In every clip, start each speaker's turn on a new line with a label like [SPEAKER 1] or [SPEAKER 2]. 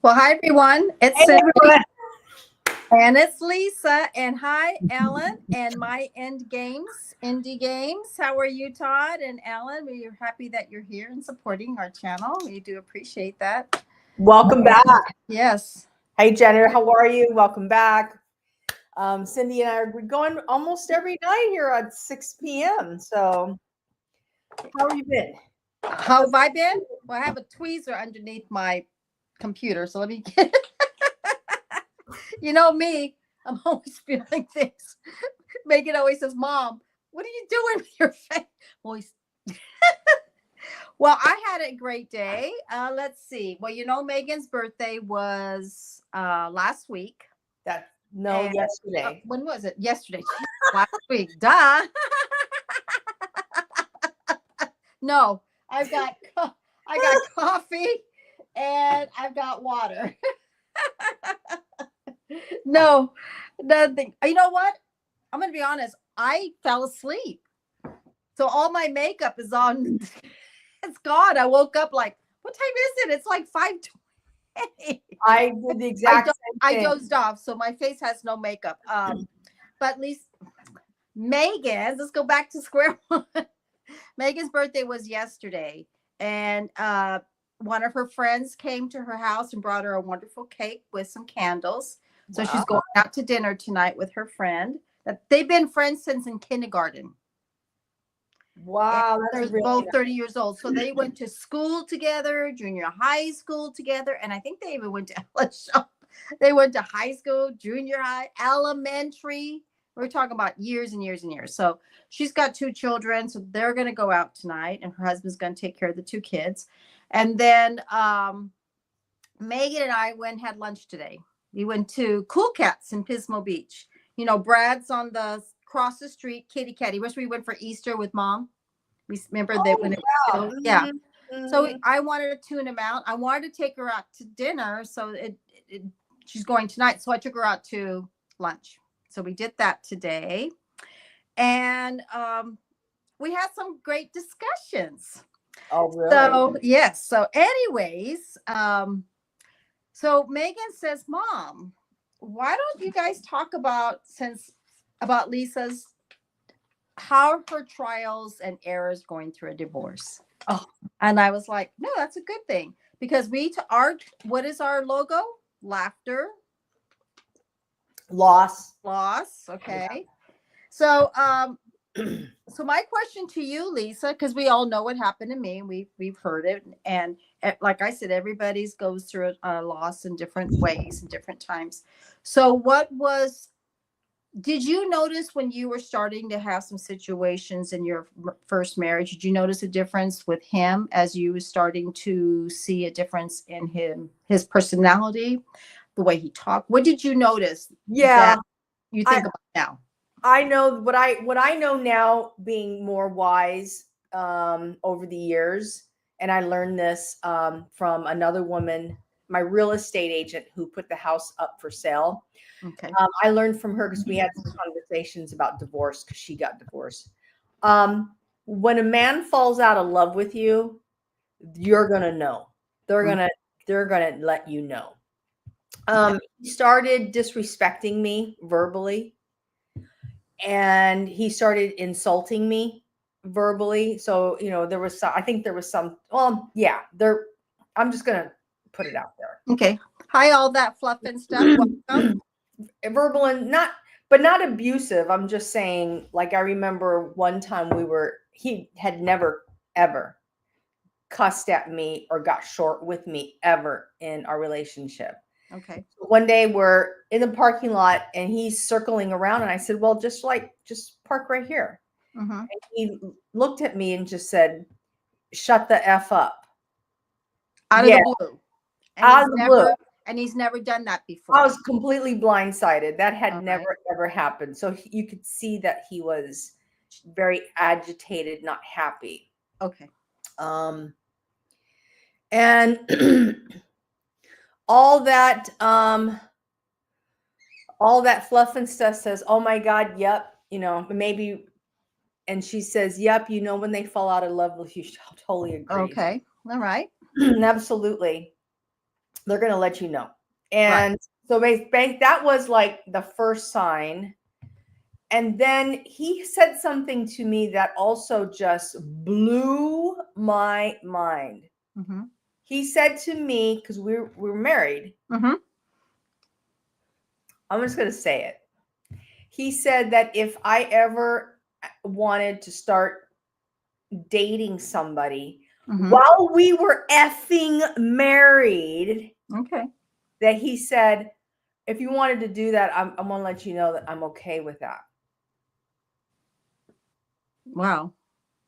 [SPEAKER 1] Well, hi everyone. It's
[SPEAKER 2] Hey
[SPEAKER 1] Cindy
[SPEAKER 2] everyone.
[SPEAKER 1] and it's Lisa. And hi, Ellen and my Indie Games. How are you, Todd and Ellen? We're happy that you're here and supporting our channel. We do appreciate that.
[SPEAKER 2] Welcome back.
[SPEAKER 1] Yes.
[SPEAKER 2] Hey Jenner, how are you? Welcome back. Cindy and I are going almost every night here at 6 p.m. So how have you been?
[SPEAKER 1] How have I been? Well, I have a tweezer underneath my computer, so let me get. You know me. I'm always feeling things. Megan always says, "Mom, what are you doing with your face?" Always. Well, I had a great day. Let's see. Well, Megan's birthday was last week. And
[SPEAKER 2] Yesterday.
[SPEAKER 1] when was it? Yesterday. Last week. Duh. No, I got coffee and I've got water. No, nothing. You know what? I'm gonna be honest. I fell asleep, so all my makeup is on. It's gone. I woke up like, what time is it? It's like 5:20.
[SPEAKER 2] I did the exact same
[SPEAKER 1] I
[SPEAKER 2] thing.
[SPEAKER 1] dozed off, so my face has no makeup. But at least Megan's. Let's go back to square one. Megan's birthday was yesterday, and one of her friends came to her house and brought her a wonderful cake with some candles. So she's going out to dinner tonight with her friend. They've been friends since in kindergarten.
[SPEAKER 2] Wow,
[SPEAKER 1] They're
[SPEAKER 2] that's really
[SPEAKER 1] both
[SPEAKER 2] nice.
[SPEAKER 1] 30 years old. So they went to school together, junior high school together, and I think they even went to they went to high school, junior high, elementary. We're talking about years and years and years. So she's got two children, so they're going to go out tonight, and her husband's going to take care of the two kids. And then Megan and I went and had lunch today. We went to Cool Cats in Pismo Beach. Brad's on the across the street, Kitty Cat. Wish we went for Easter with Mom. We remember that when it was still, yeah. So I wanted to tune him out. I wanted to take her out to dinner. So she's going tonight. So I took her out to lunch. So we did that today. And we had some great discussions.
[SPEAKER 2] Oh, really?
[SPEAKER 1] So, yes. So, anyways, so Megan says, Mom, why don't you guys talk about Lisa's how her trials and errors going through a divorce?
[SPEAKER 2] Oh.
[SPEAKER 1] And I was like, no, that's a good thing because what is our logo? Laughter,
[SPEAKER 2] Loss.
[SPEAKER 1] Okay. Yeah. So, so my question to you, Lisa, because we all know what happened to me, we've heard it, and like I said, everybody's goes through a loss in different ways and different times. So, did you notice when you were starting to have some situations in your first marriage? Did you notice a difference with him as you were starting to see a difference in his personality, the way he talked? What did you notice?
[SPEAKER 2] Yeah,
[SPEAKER 1] that you think about now?
[SPEAKER 2] I know what I know now, being more wise over the years, and I learned this from another woman, my real estate agent, who put the house up for sale.
[SPEAKER 1] Okay.
[SPEAKER 2] I learned from her because we had some conversations about divorce because she got divorced. When a man falls out of love with you, you're gonna know. They're gonna let you know. He started disrespecting me verbally, and he started insulting me verbally. So, there was some, I think there was some, well, yeah, I'm just going to put it out there.
[SPEAKER 1] Okay. Hi, all that fluff and stuff. Welcome.
[SPEAKER 2] Verbal and not abusive. I'm just saying, like, I remember one time he had never, ever cussed at me or got short with me ever in our relationship.
[SPEAKER 1] Okay.
[SPEAKER 2] One day we're in the parking lot and he's circling around, and I said, well, just park right here.
[SPEAKER 1] Mm-hmm.
[SPEAKER 2] And he looked at me and just said, shut the F up.
[SPEAKER 1] Out of the blue.
[SPEAKER 2] Out of the blue.
[SPEAKER 1] And he's never done that before.
[SPEAKER 2] I was completely blindsided. That had never, ever happened. So you could see that he was very agitated, not happy.
[SPEAKER 1] Okay.
[SPEAKER 2] And all that fluff and stuff says, oh my God, yep, maybe. And she says, yep, when they fall out of love with you, totally agree.
[SPEAKER 1] Okay. All right.
[SPEAKER 2] Absolutely. they're going to let you know.
[SPEAKER 1] Right.
[SPEAKER 2] And so that was like the first sign. And then he said something to me that also just blew my mind.
[SPEAKER 1] Mm-hmm.
[SPEAKER 2] He said to me, because we're married,
[SPEAKER 1] Mm-hmm.
[SPEAKER 2] I'm just going to say it. He said that if I ever wanted to start dating somebody
[SPEAKER 1] Mm-hmm.
[SPEAKER 2] while we were effing married,
[SPEAKER 1] Okay.
[SPEAKER 2] that he said, if you wanted to do that, I'm going to let you know that I'm okay with that.
[SPEAKER 1] Wow.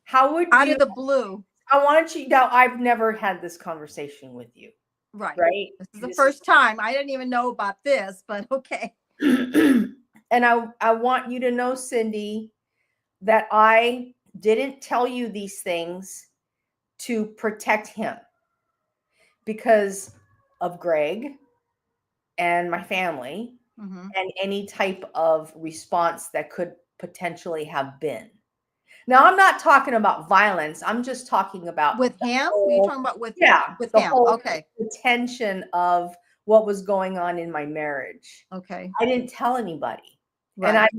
[SPEAKER 2] How would
[SPEAKER 1] Out
[SPEAKER 2] you?
[SPEAKER 1] of the blue.
[SPEAKER 2] I wanted you now. I've never had this conversation with you,
[SPEAKER 1] Right.
[SPEAKER 2] right?
[SPEAKER 1] This is the first time. I didn't even know about this, but okay.
[SPEAKER 2] And I want you to know, Cindy, that I didn't tell you these things to protect him because of Greg and my family
[SPEAKER 1] Mm-hmm.
[SPEAKER 2] and any type of response that could potentially have been. Now, I'm not talking about violence. I'm just talking about
[SPEAKER 1] With him? You're talking about with
[SPEAKER 2] the
[SPEAKER 1] him.
[SPEAKER 2] whole
[SPEAKER 1] Okay.
[SPEAKER 2] tension of what was going on in my marriage.
[SPEAKER 1] Okay.
[SPEAKER 2] I didn't tell anybody. And
[SPEAKER 1] Right.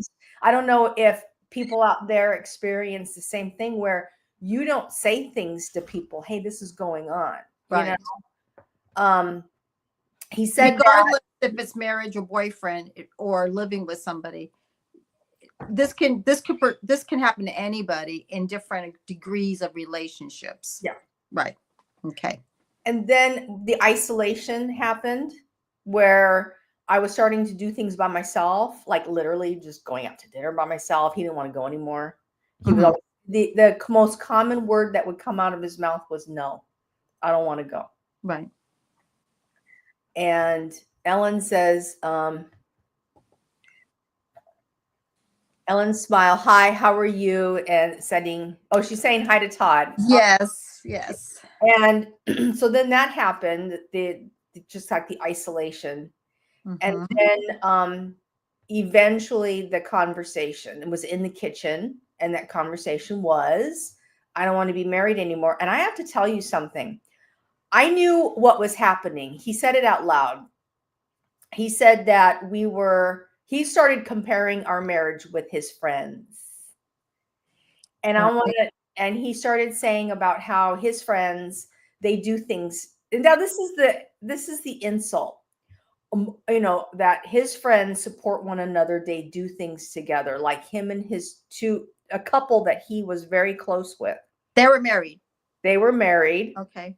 [SPEAKER 2] I don't know if people out there experience the same thing where you don't say things to people, hey, this is going on. You know,
[SPEAKER 1] Right.
[SPEAKER 2] he said that
[SPEAKER 1] Regardless if it's marriage or boyfriend or living with somebody, this can happen to anybody in different degrees of relationships.
[SPEAKER 2] yeah.
[SPEAKER 1] Right. Okay.
[SPEAKER 2] And then the isolation happened where I was starting to do things by myself, like literally just going out to dinner by myself. He didn't want to go anymore. He was
[SPEAKER 1] Mhm.
[SPEAKER 2] always, the most common word that would come out of his mouth was no, I don't want to go.
[SPEAKER 1] Right.
[SPEAKER 2] And Ellen says, Ellen smile, hi, how are you? And sending, oh, she's saying hi to Todd.
[SPEAKER 1] Yes. Yes.
[SPEAKER 2] And so then that happened, just like the isolation. And
[SPEAKER 1] Mhm.
[SPEAKER 2] then eventually the conversation was in the kitchen, and that conversation was, I don't want to be married anymore. And I have to tell you something. I knew what was happening. He said it out loud. He said that he started comparing our marriage with his friends. And
[SPEAKER 1] Okay.
[SPEAKER 2] and he started saying about how his friends, they do things. And now this is the insult. That his friends support one another. They do things together, like him and a couple that he was very close with.
[SPEAKER 1] They were married.
[SPEAKER 2] They were married.
[SPEAKER 1] Okay.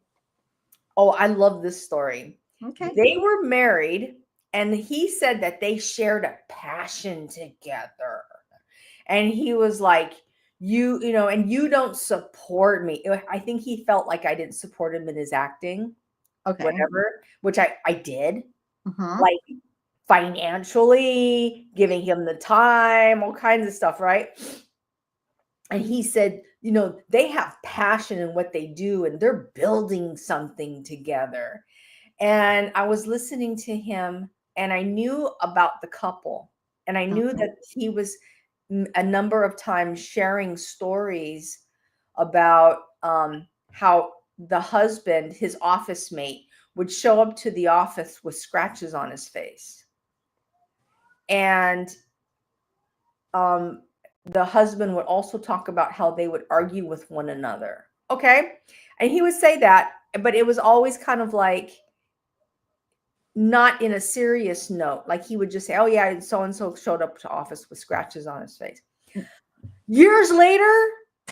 [SPEAKER 2] Oh, I love this story.
[SPEAKER 1] Okay.
[SPEAKER 2] They were married, and he said that they shared a passion together. And he was like, and you don't support me. I think he felt like I didn't support him in his acting,
[SPEAKER 1] Okay.
[SPEAKER 2] whatever, which I did.
[SPEAKER 1] Mhm.
[SPEAKER 2] Like financially, giving him the time, all kinds of stuff, right? And he said, they have passion in what they do and they're building something together. And I was listening to him, and I knew about the couple, and I knew
[SPEAKER 1] Okay.
[SPEAKER 2] that he was a number of times sharing stories about how the husband, his office mate, would show up to the office with scratches on his face. And the husband would also talk about how they would argue with one another. Okay. And he would say that, but it was always kind of like not in a serious note. Like he would just say, oh, yeah, so and so showed up to office with scratches on his face. Years later,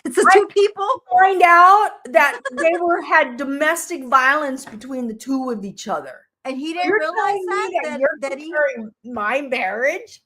[SPEAKER 1] It's the
[SPEAKER 2] I
[SPEAKER 1] two people.
[SPEAKER 2] find out that they had domestic violence between the two of each other.
[SPEAKER 1] And he didn't
[SPEAKER 2] You're
[SPEAKER 1] realize
[SPEAKER 2] telling me that
[SPEAKER 1] that
[SPEAKER 2] you're
[SPEAKER 1] that he
[SPEAKER 2] comparing my marriage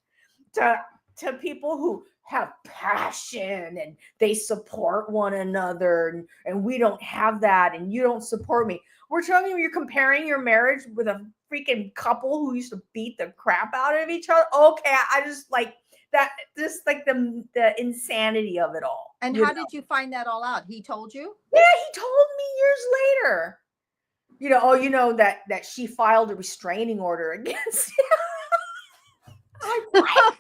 [SPEAKER 2] to people who have passion and they support one another, and we don't have that, and you don't support me. We're telling you you're comparing your marriage with a freaking couple who used to beat the crap out of each other. Okay, I just like that, just like the insanity of it all.
[SPEAKER 1] And how did you find that all out? He told you?
[SPEAKER 2] Yeah, he told me years later. That she filed a restraining order against him. Like, what?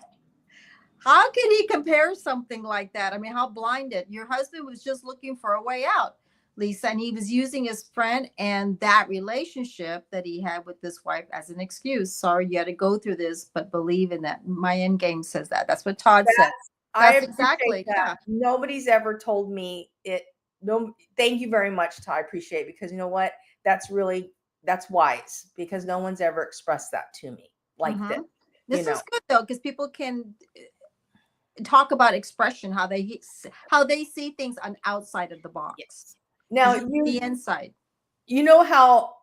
[SPEAKER 1] How can he compare something like that? I mean, how blinded? Your husband was just looking for a way out. Lisa, and he was using his friend and that relationship that he had with this wife as an excuse. Sorry, you had to go through this, but believe in that. My end game says that. That's what Todd said.
[SPEAKER 2] I
[SPEAKER 1] That's
[SPEAKER 2] appreciate
[SPEAKER 1] exactly,
[SPEAKER 2] that.
[SPEAKER 1] yeah.
[SPEAKER 2] Nobody's ever told me it. No, thank you very much, Ty. I appreciate it, because you know what? That's wise, because no one's ever expressed that to me like this.
[SPEAKER 1] This is good though, because people can talk about expression, how they see things on outside of the box.
[SPEAKER 2] Yes. Now
[SPEAKER 1] the inside.
[SPEAKER 2] You know how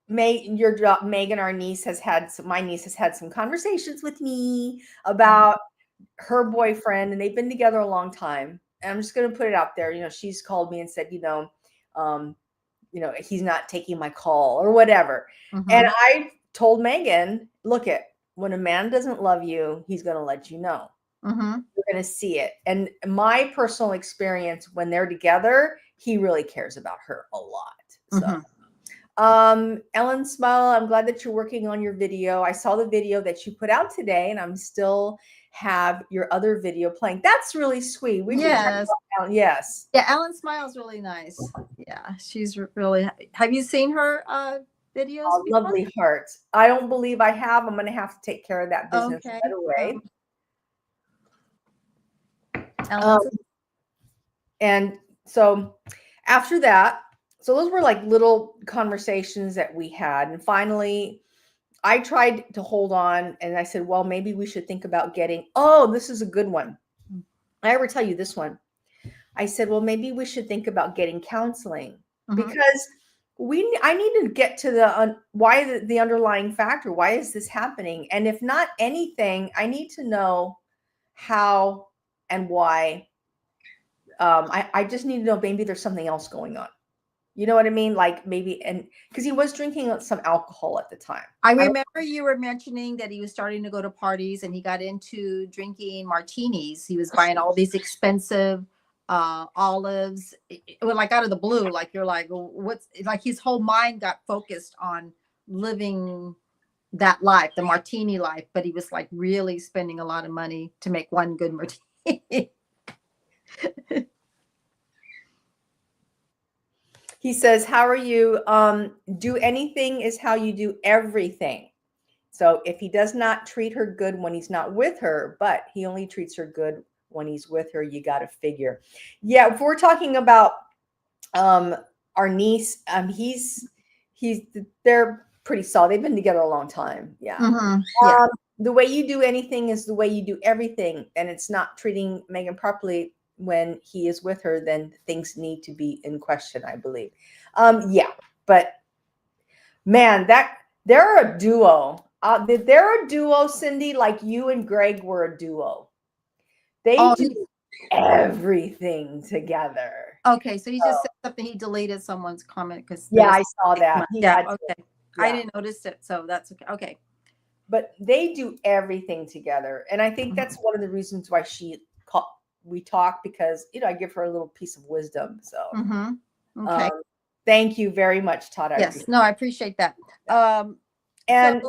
[SPEAKER 2] Megan, our niece, my niece has had some conversations with me about her boyfriend, and they've been together a long time. And I'm just going to put it out there. She's called me and said, he's not taking my call or whatever. And I told Megan, look, when a man doesn't love you, he's going to let you know. You're going to see it. And my personal experience, when they're together, he really cares about her a lot. So, Ellen Smile, I'm glad that you're working on your video. I saw the video that you put out today, and I'm still have your other video playing. That's really sweet.
[SPEAKER 1] Yes.
[SPEAKER 2] Yes.
[SPEAKER 1] Yeah, Ellen Smile's really nice. Yeah, she's really. Have you seen her videos?
[SPEAKER 2] Oh, lovely heart. I don't believe I have. I'm going to have to take care of that business right away. And so after that, so those were like little conversations that we had. And finally, I tried to hold on, and I said, well, maybe we should think about this is a good one. I ever tell you this one? I said, well, maybe we should think about getting counseling, because I need to get to why the underlying factor. Why is this happening? And if not anything, I need to know how and why. I just need to know, maybe there's something else going on. You know what I mean? Like maybe, and because he was drinking some alcohol at the time.
[SPEAKER 1] I remember you were mentioning that he was starting to go to parties, and he got into drinking martinis. He was buying all these expensive olives, like out of the blue. Like you're like, what's like his whole mind got focused on living that life, the martini life, but he was like really spending a lot of money to make one good martini.
[SPEAKER 2] He says, how are you? Do anything is how you do everything. So if he does not treat her good when he's not with her, but he only treats her good when he's with her, you got to figure. Yeah, if we're talking about our niece, they're pretty solid. They've been together a long time. Yeah. The way you do anything is the way you do everything, and it's not treating Megan properly when he is with her, then things need to be in question, I believe. Yeah, but man, they're a duo. They're a duo, Cindy, like you and Greg were a duo. They do everything together.
[SPEAKER 1] Okay, so he just said something. He deleted someone's comment because
[SPEAKER 2] I saw that.
[SPEAKER 1] Okay. I didn't notice it, so that's okay. Okay,
[SPEAKER 2] but they do everything together, and I think that's one of the reasons why we talk, because I give her a little piece of wisdom. So
[SPEAKER 1] okay,
[SPEAKER 2] thank you very much, Todd.
[SPEAKER 1] Yes, no, I appreciate that.
[SPEAKER 2] And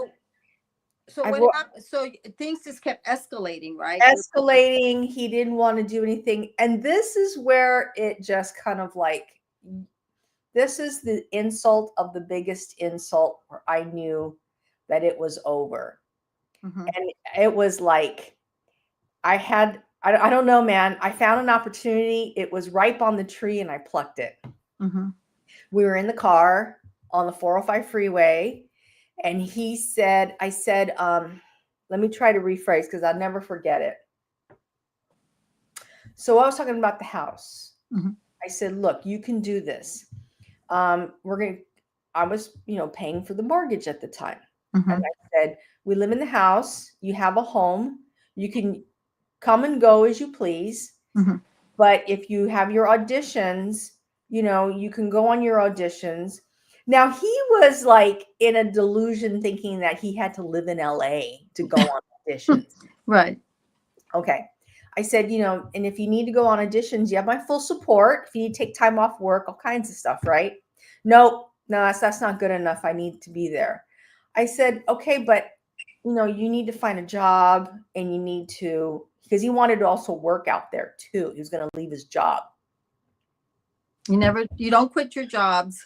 [SPEAKER 1] so what happened? So things just kept escalating, right?
[SPEAKER 2] Escalating. He didn't want to do anything, and this is where it just kind of like, this is the insult of the biggest insult, where I knew that it was over. And it was like, I don't know, man. I found an opportunity. It was ripe on the tree, and I plucked it. We were in the car on the 405 freeway, and I said, let me try to rephrase because I'll never forget it. So I was talking about the house. I said, look, you can do this. I was, paying for the mortgage at the time. And I said, we live in the house. You have a home. You can come and go as you please. But if you have your auditions, you can go on your auditions. Now, he was like in a delusion, thinking that he had to live in LA to go on auditions.
[SPEAKER 1] Right.
[SPEAKER 2] Okay. I said, and if you need to go on auditions, you have my full support. If you need to take time off work, all kinds of stuff, right? No, that's not good enough. I need to be there. I said, okay, but you need to find a job, and you need to, because he wanted to also work out there too. He was going to leave his job.
[SPEAKER 1] You don't quit your jobs.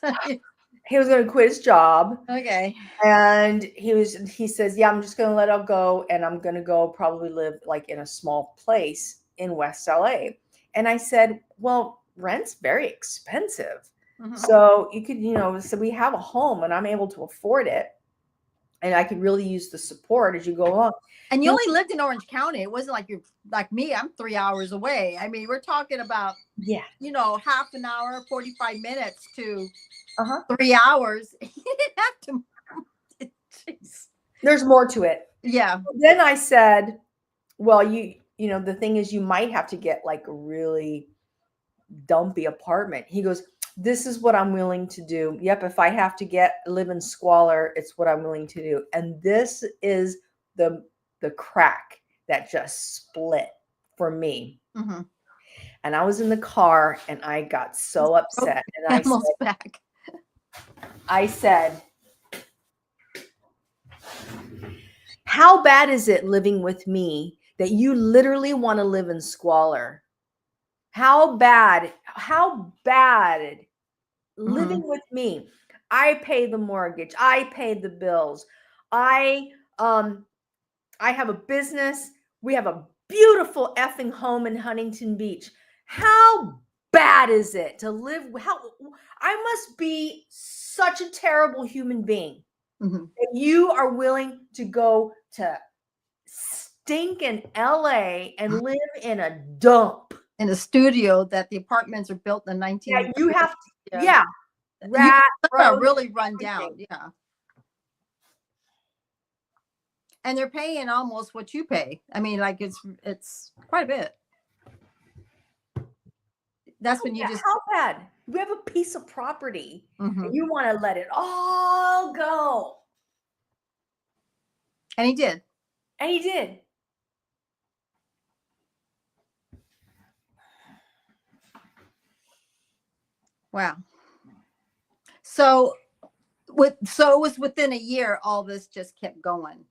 [SPEAKER 2] He was going to quit his job.
[SPEAKER 1] Okay.
[SPEAKER 2] And he says, yeah, I'm just going to let it go. And I'm going to go probably live like in a small place in West LA. And I said, well, rent's very expensive.
[SPEAKER 1] Mhm.
[SPEAKER 2] So you could, so we have a home and I'm able to afford it. And I could really use the support as you go along.
[SPEAKER 1] And you only lived in Orange County. It wasn't like you're like me. I'm 3 hours away. I mean, we're talking about,
[SPEAKER 2] Yeah.
[SPEAKER 1] half an hour, 45 minutes to
[SPEAKER 2] Uh-huh.
[SPEAKER 1] 3 hours. You didn't have to. Jeez.
[SPEAKER 2] There's more to it.
[SPEAKER 1] Yeah.
[SPEAKER 2] Then I said, well, the thing is you might have to get like a really dumpy apartment. He goes, this is what I'm willing to do. Yep, if I have to live in squalor, it's what I'm willing to do. And this is the crack that just split for me.
[SPEAKER 1] Mm-hmm.
[SPEAKER 2] And I was in the car and I got so upset. And I said, how bad is it living with me that you literally want to live in squalor? How bad living with me? I pay the mortgage. I pay the bills. I have a business. We have a beautiful effing home in Huntington Beach. How bad is it to live? I must be such a terrible human being that you are willing to go to stinking LA and live in a dump.
[SPEAKER 1] In a studio that the apartments are built in the 19.
[SPEAKER 2] Yeah, you have to.
[SPEAKER 1] Yeah.
[SPEAKER 2] Rat road,
[SPEAKER 1] really run down. Yeah. And they're paying almost what you pay. I mean, like it's quite a bit. That's when you just
[SPEAKER 2] how bad? You have a piece of property and you want to let it all go.
[SPEAKER 1] And he did.
[SPEAKER 2] And he did.
[SPEAKER 1] Wow. So it was within a year, all this just kept going.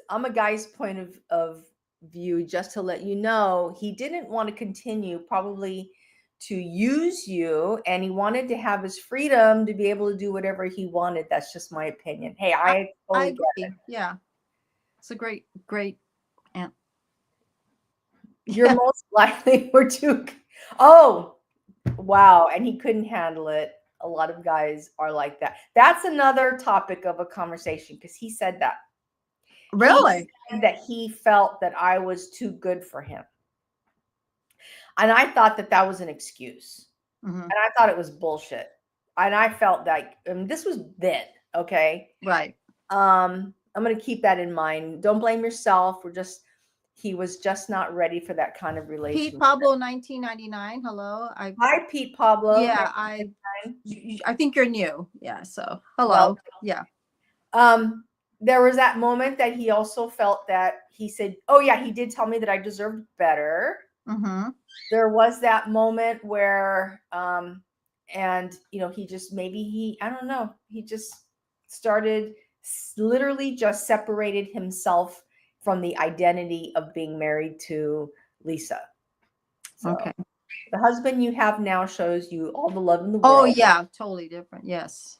[SPEAKER 2] I'm a guy's point of view, just to let you know, he didn't want to continue probably to use you, and he wanted to have his freedom to be able to do whatever he wanted. That's just my opinion. Hey, I totally
[SPEAKER 1] agree. Get it. Yeah. It's a great aunt.
[SPEAKER 2] You're most likely were too. Oh, wow. And he couldn't handle it. A lot of guys are like that. That's another topic of a conversation because he said that.
[SPEAKER 1] Really?
[SPEAKER 2] He said that he felt that I was too good for him. And I thought that was an excuse. And I thought it was bullshit. And I felt like this was then. Okay.
[SPEAKER 1] Right.
[SPEAKER 2] I'm going to keep that in mind. Don't blame yourself. He was just not ready for that kind of relationship.
[SPEAKER 1] Pete Pablo, 1999. Hello.
[SPEAKER 2] Hi, Pete Pablo.
[SPEAKER 1] Yeah, I think you're new. Yeah. So hello. Well, yeah.
[SPEAKER 2] There was that moment that he also felt that he said, "Oh yeah, he did tell me that I deserved better." There was that moment where, and he just I don't know, he just started literally just separated himself from the identity of being married to Lisa. So, okay. The husband you have now shows you all the love in the world.
[SPEAKER 1] Oh yeah, totally different. Yes.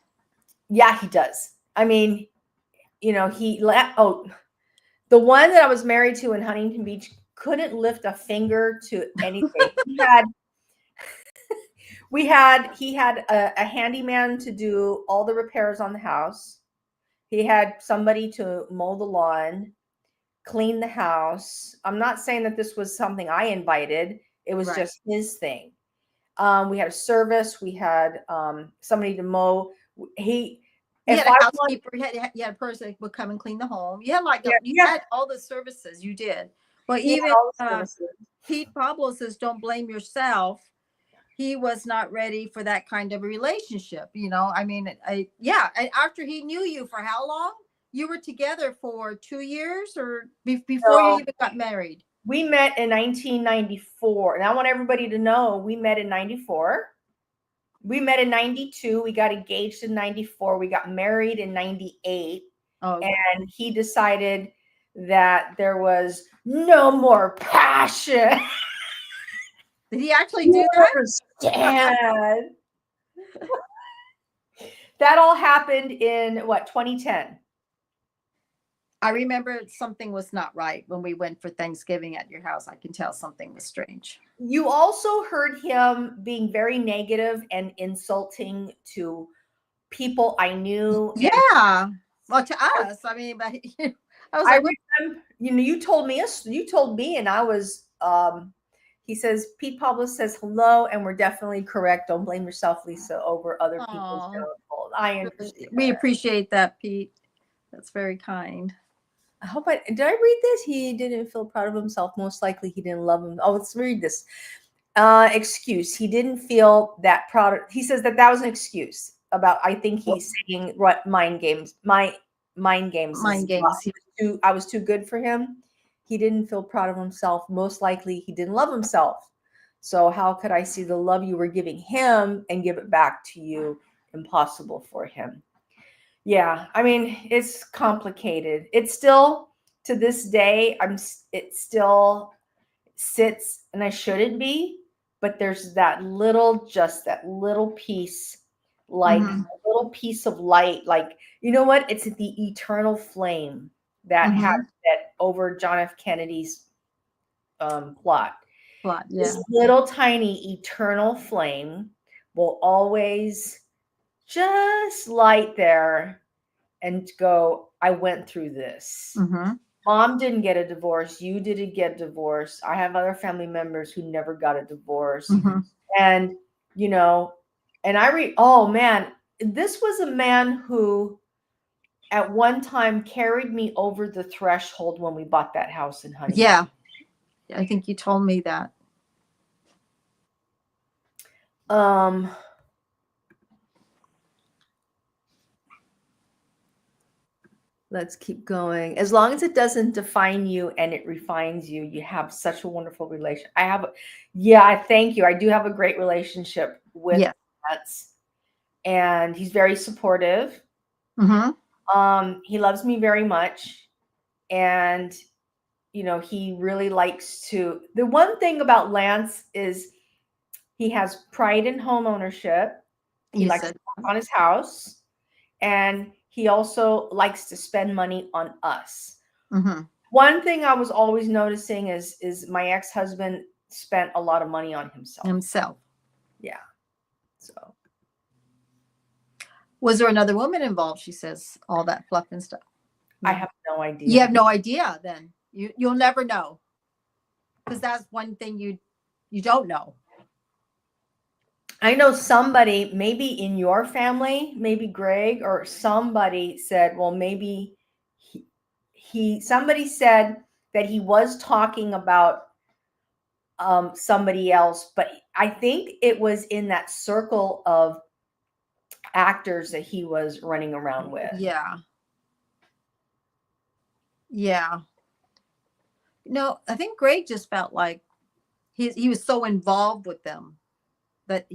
[SPEAKER 2] Yeah, he does. I mean, the one that I was married to in Huntington Beach couldn't lift a finger to anything. He had a handyman to do all the repairs on the house. He had somebody to mow the lawn, clean the house. I'm not saying that this was something I invited. It was just his thing. We had a service. We had somebody to mow. He
[SPEAKER 1] had a housekeeper. You had a person that would come and clean the home. You had you had all the services. You did. Well, even Pete Pablo says, "Don't blame yourself." He was not ready for that kind of a relationship. I mean, And after he knew you for how long? You were together for 2 years or before you even got married?
[SPEAKER 2] We met in 1994. And I want everybody to know we met in 94. We met in 92. We got engaged in 94. We got married in 98. Oh, okay. And he decided that there was no more passion.
[SPEAKER 1] Did he actually
[SPEAKER 2] You
[SPEAKER 1] do
[SPEAKER 2] don't
[SPEAKER 1] that?
[SPEAKER 2] understand. That all happened in what, 2010?
[SPEAKER 1] I remember something was not right when we went for Thanksgiving at your house. I can tell something was strange.
[SPEAKER 2] You also heard him being very negative and insulting to people I knew. And
[SPEAKER 1] Yeah. Well, to us, I mean, but I was
[SPEAKER 2] I
[SPEAKER 1] like, what?
[SPEAKER 2] remember, you told me, and I was, he says, Pete Pablo says hello, and we're definitely correct. Don't blame yourself, Lisa, over other people's
[SPEAKER 1] Oh,
[SPEAKER 2] downfall. I understand.
[SPEAKER 1] we appreciate that, Pete. That's very kind.
[SPEAKER 2] Did I read this? He didn't feel proud of himself. Most likely he didn't love him. Oh, let's read this. Excuse. He didn't feel that proud. He says that was an excuse about, I think he's saying what mind games. Mind games.
[SPEAKER 1] Mind games.
[SPEAKER 2] I was too good for him. He didn't feel proud of himself. Most likely he didn't love himself. So how could I see the love you were giving him and give it back to you? Impossible for him. Yeah, I mean, it's complicated. It's still, to this day, it still sits, and I shouldn't be, but there's just that little piece, like a little piece of light. Like, you know what? It's the eternal flame that had that over John F. Kennedy's plot.
[SPEAKER 1] Plot, yeah.
[SPEAKER 2] This little tiny eternal flame will always just light there and go, I went through this. Mom didn't get a divorce. You didn't get divorced. I have other family members who never got a divorce. And, oh man, this was a man who at one time carried me over the threshold when we bought that house in Huntington.
[SPEAKER 1] Yeah. I think you told me that.
[SPEAKER 2] Let's keep going. As long as it doesn't define you and it refines you, you have such a wonderful relation. I thank you. I do have a great relationship with Mets, and he's very supportive. He loves me very much, and he really likes to. The one thing about Lance is he has pride in home ownership. He likes to work on his house, and he also likes to spend money on us. One thing I was always noticing is my ex-husband spent a lot of money on himself. Yeah. So.
[SPEAKER 1] Was there another woman involved? She says all that fluff and stuff.
[SPEAKER 2] I have no idea.
[SPEAKER 1] You have no idea then. You'll never know. Because that's one thing you don't know.
[SPEAKER 2] I know somebody, maybe in your family, maybe Greg or somebody said, well, maybe somebody said that he was talking about somebody else, but I think it was in that circle of actors that he was running around with.
[SPEAKER 1] Yeah. Yeah. No, I think Greg just felt like he was so involved with them that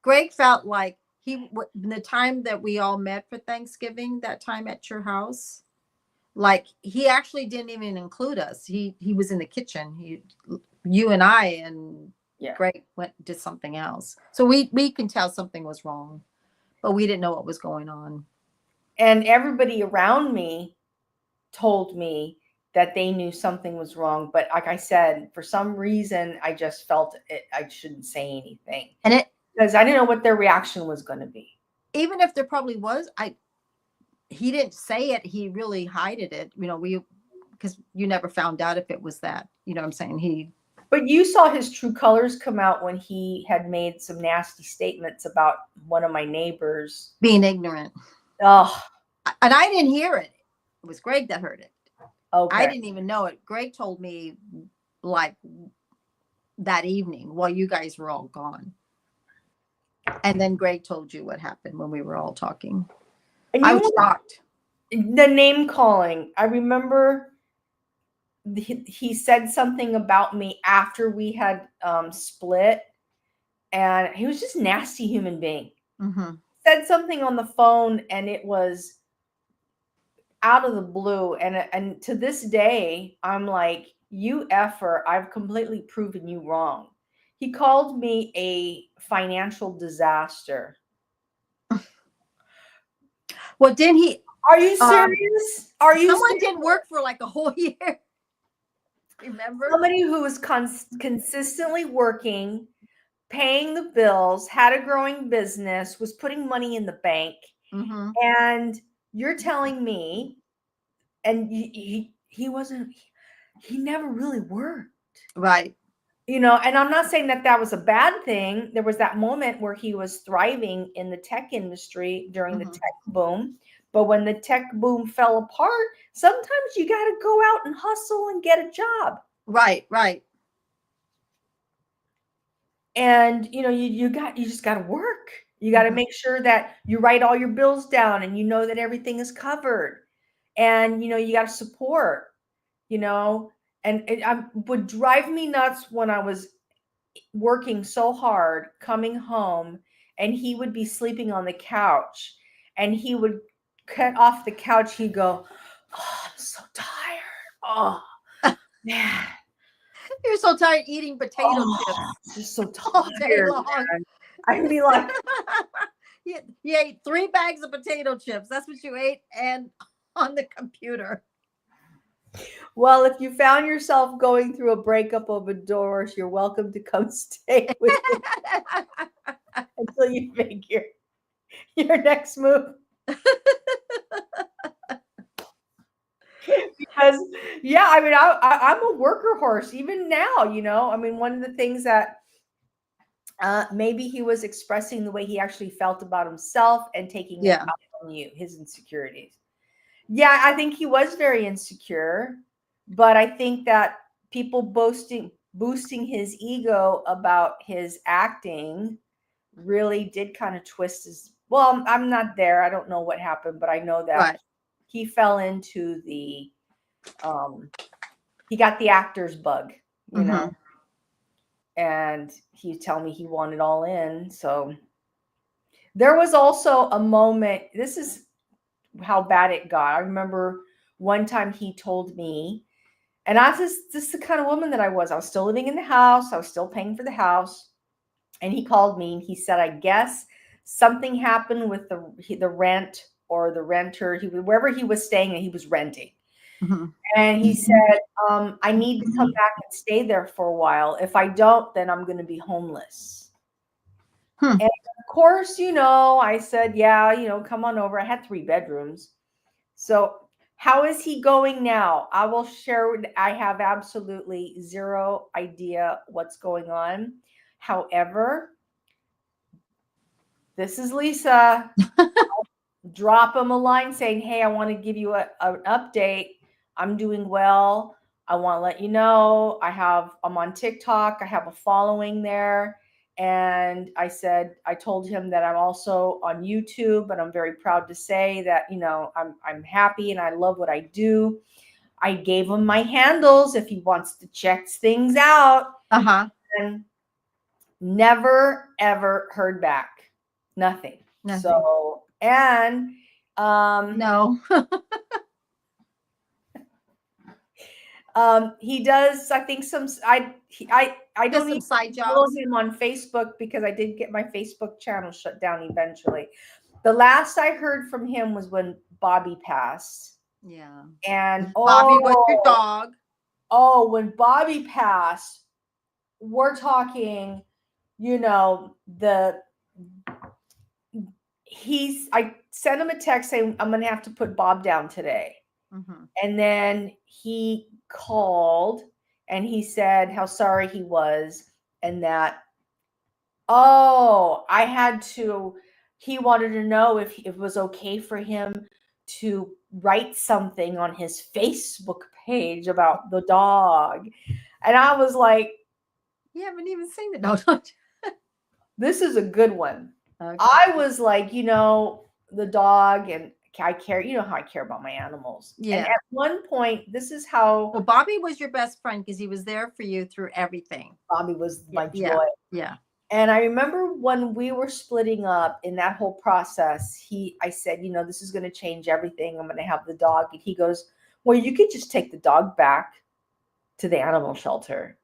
[SPEAKER 1] Greg felt like the time that we all met for Thanksgiving, that time at your house, like he actually didn't even include us. He was in the kitchen. You and I and Greg did something else. So we can tell something was wrong, but we didn't know what was going on.
[SPEAKER 2] And everybody around me told me that they knew something was wrong. But like I said, for some reason, I just felt I shouldn't say anything. Because I didn't know what their reaction was going to be.
[SPEAKER 1] Even if there probably was, he didn't say it. He really hided it. Because you never found out if it was that. You know what I'm saying?
[SPEAKER 2] But you saw his true colors come out when he had made some nasty statements about one of my neighbors.
[SPEAKER 1] Being ignorant.
[SPEAKER 2] Oh.
[SPEAKER 1] And I didn't hear it. It was Greg that heard it.
[SPEAKER 2] Okay.
[SPEAKER 1] I didn't even know it. Greg told me like that evening while you guys were all gone. And then Greg told you what happened when we were all talking. And I was shocked.
[SPEAKER 2] The name calling. I remember he said something about me after we had split, and he was just a nasty human being. Said something on the phone, and it was out of the blue. And to this day, I'm like, you effer, I've completely proven you wrong. He called me a financial disaster.
[SPEAKER 1] Well, didn't he?
[SPEAKER 2] Are you serious? Are you
[SPEAKER 1] Someone
[SPEAKER 2] serious?
[SPEAKER 1] didn't work for like a whole year. Remember?
[SPEAKER 2] Somebody who was consistently working, paying the bills, had a growing business, was putting money in the bank,
[SPEAKER 1] Mm-hmm.
[SPEAKER 2] and you're telling me, and he wasn't, he never really worked.
[SPEAKER 1] Right.
[SPEAKER 2] You know, and I'm not saying that that was a bad thing. There was that moment where he was thriving in the tech industry during the
[SPEAKER 1] Mhm.
[SPEAKER 2] tech boom. But when the tech boom fell apart, sometimes you got to go out and hustle and get a job.
[SPEAKER 1] Right. Right.
[SPEAKER 2] And you just got to work. You got to
[SPEAKER 1] Mhm.
[SPEAKER 2] make sure that you write all your bills down and you know that everything is covered. And you got to support, and it would drive me nuts when I was working so hard, coming home, and he would be sleeping on the couch, and he would cut off the couch. He'd go, "Oh, I'm so tired. Oh, man.
[SPEAKER 1] You're so tired eating potato
[SPEAKER 2] Oh,
[SPEAKER 1] chips
[SPEAKER 2] I'm just so
[SPEAKER 1] all day
[SPEAKER 2] tired,
[SPEAKER 1] long.
[SPEAKER 2] man." I'd be like,
[SPEAKER 1] You ate 3 bags of potato chips. That's what you ate, and on the computer.
[SPEAKER 2] well, if you found yourself going through a breakup of a divorce, you're welcome to come stay with me until you figure your next move. Because yeah, I mean, I'm a worker horse even now. I mean, one of the things that maybe he was expressing the way he actually felt about himself and taking it
[SPEAKER 1] Yeah.
[SPEAKER 2] out on you, his insecurities. Yeah, I think he was very insecure, but I think that people boosting his ego about his acting really did kind of twist his. Well, I'm not there. I don't know what happened, but I know that
[SPEAKER 1] Right.
[SPEAKER 2] he fell into the he got the actor's bug,
[SPEAKER 1] Mm-hmm.
[SPEAKER 2] and he tell me he wanted all in. So there was also a moment. This is how bad it got. I remember one time he told me, and I was just the kind of woman that I was. I was still living in the house. I was still paying for the house. And he called me and he said, I guess something happened with the rent or the renter. Wherever he was staying and he was renting.
[SPEAKER 1] Mm-hmm.
[SPEAKER 2] And he said, I need to come back and stay there for a while. If I don't, then I'm going to be homeless.
[SPEAKER 1] Hmm.
[SPEAKER 2] And of course, I said, yeah, come on over. I had 3 bedrooms. So how is he going now? I will share. I have absolutely zero idea what's going on. However, this is Lisa. Drop him a line saying, hey, I want to give you an update. I'm doing well. I want to let you know I'm on TikTok. I have a following there. And I told him that I'm also on YouTube, and I'm very proud to say that, I'm happy and I love what I do. I gave him my handles if he wants to check things out.
[SPEAKER 1] Uh-huh.
[SPEAKER 2] And never, ever heard back. Nothing.
[SPEAKER 1] Nothing.
[SPEAKER 2] So, and
[SPEAKER 1] No.
[SPEAKER 2] he does, I think I don't
[SPEAKER 1] Just
[SPEAKER 2] even
[SPEAKER 1] some side
[SPEAKER 2] follow
[SPEAKER 1] jobs.
[SPEAKER 2] him on Facebook because I did get my Facebook channel shut down eventually. The last I heard from him was when Bobby passed.
[SPEAKER 1] Yeah.
[SPEAKER 2] And
[SPEAKER 1] Bobby was your dog.
[SPEAKER 2] when Bobby passed, we're talking, I sent him a text saying, I'm going to have to put Bob down today.
[SPEAKER 1] Mm-hmm.
[SPEAKER 2] And then he called and he said how sorry he was, and that, he wanted to know if it was okay for him to write something on his Facebook page about the dog. And I was like,
[SPEAKER 1] You haven't even seen it. No, don't.
[SPEAKER 2] this is a good one.
[SPEAKER 1] Okay.
[SPEAKER 2] I was like, the dog, and I care, how I care about my animals.
[SPEAKER 1] Yeah.
[SPEAKER 2] And at one point, this is how
[SPEAKER 1] Well, Bobby was your best friend because he was there for you through everything.
[SPEAKER 2] Bobby was my joy.
[SPEAKER 1] Yeah. Yeah.
[SPEAKER 2] And I remember when we were splitting up in that whole process, I said, this is going to change everything. I'm going to have the dog. And he goes, well, you could just take the dog back. to the animal shelter.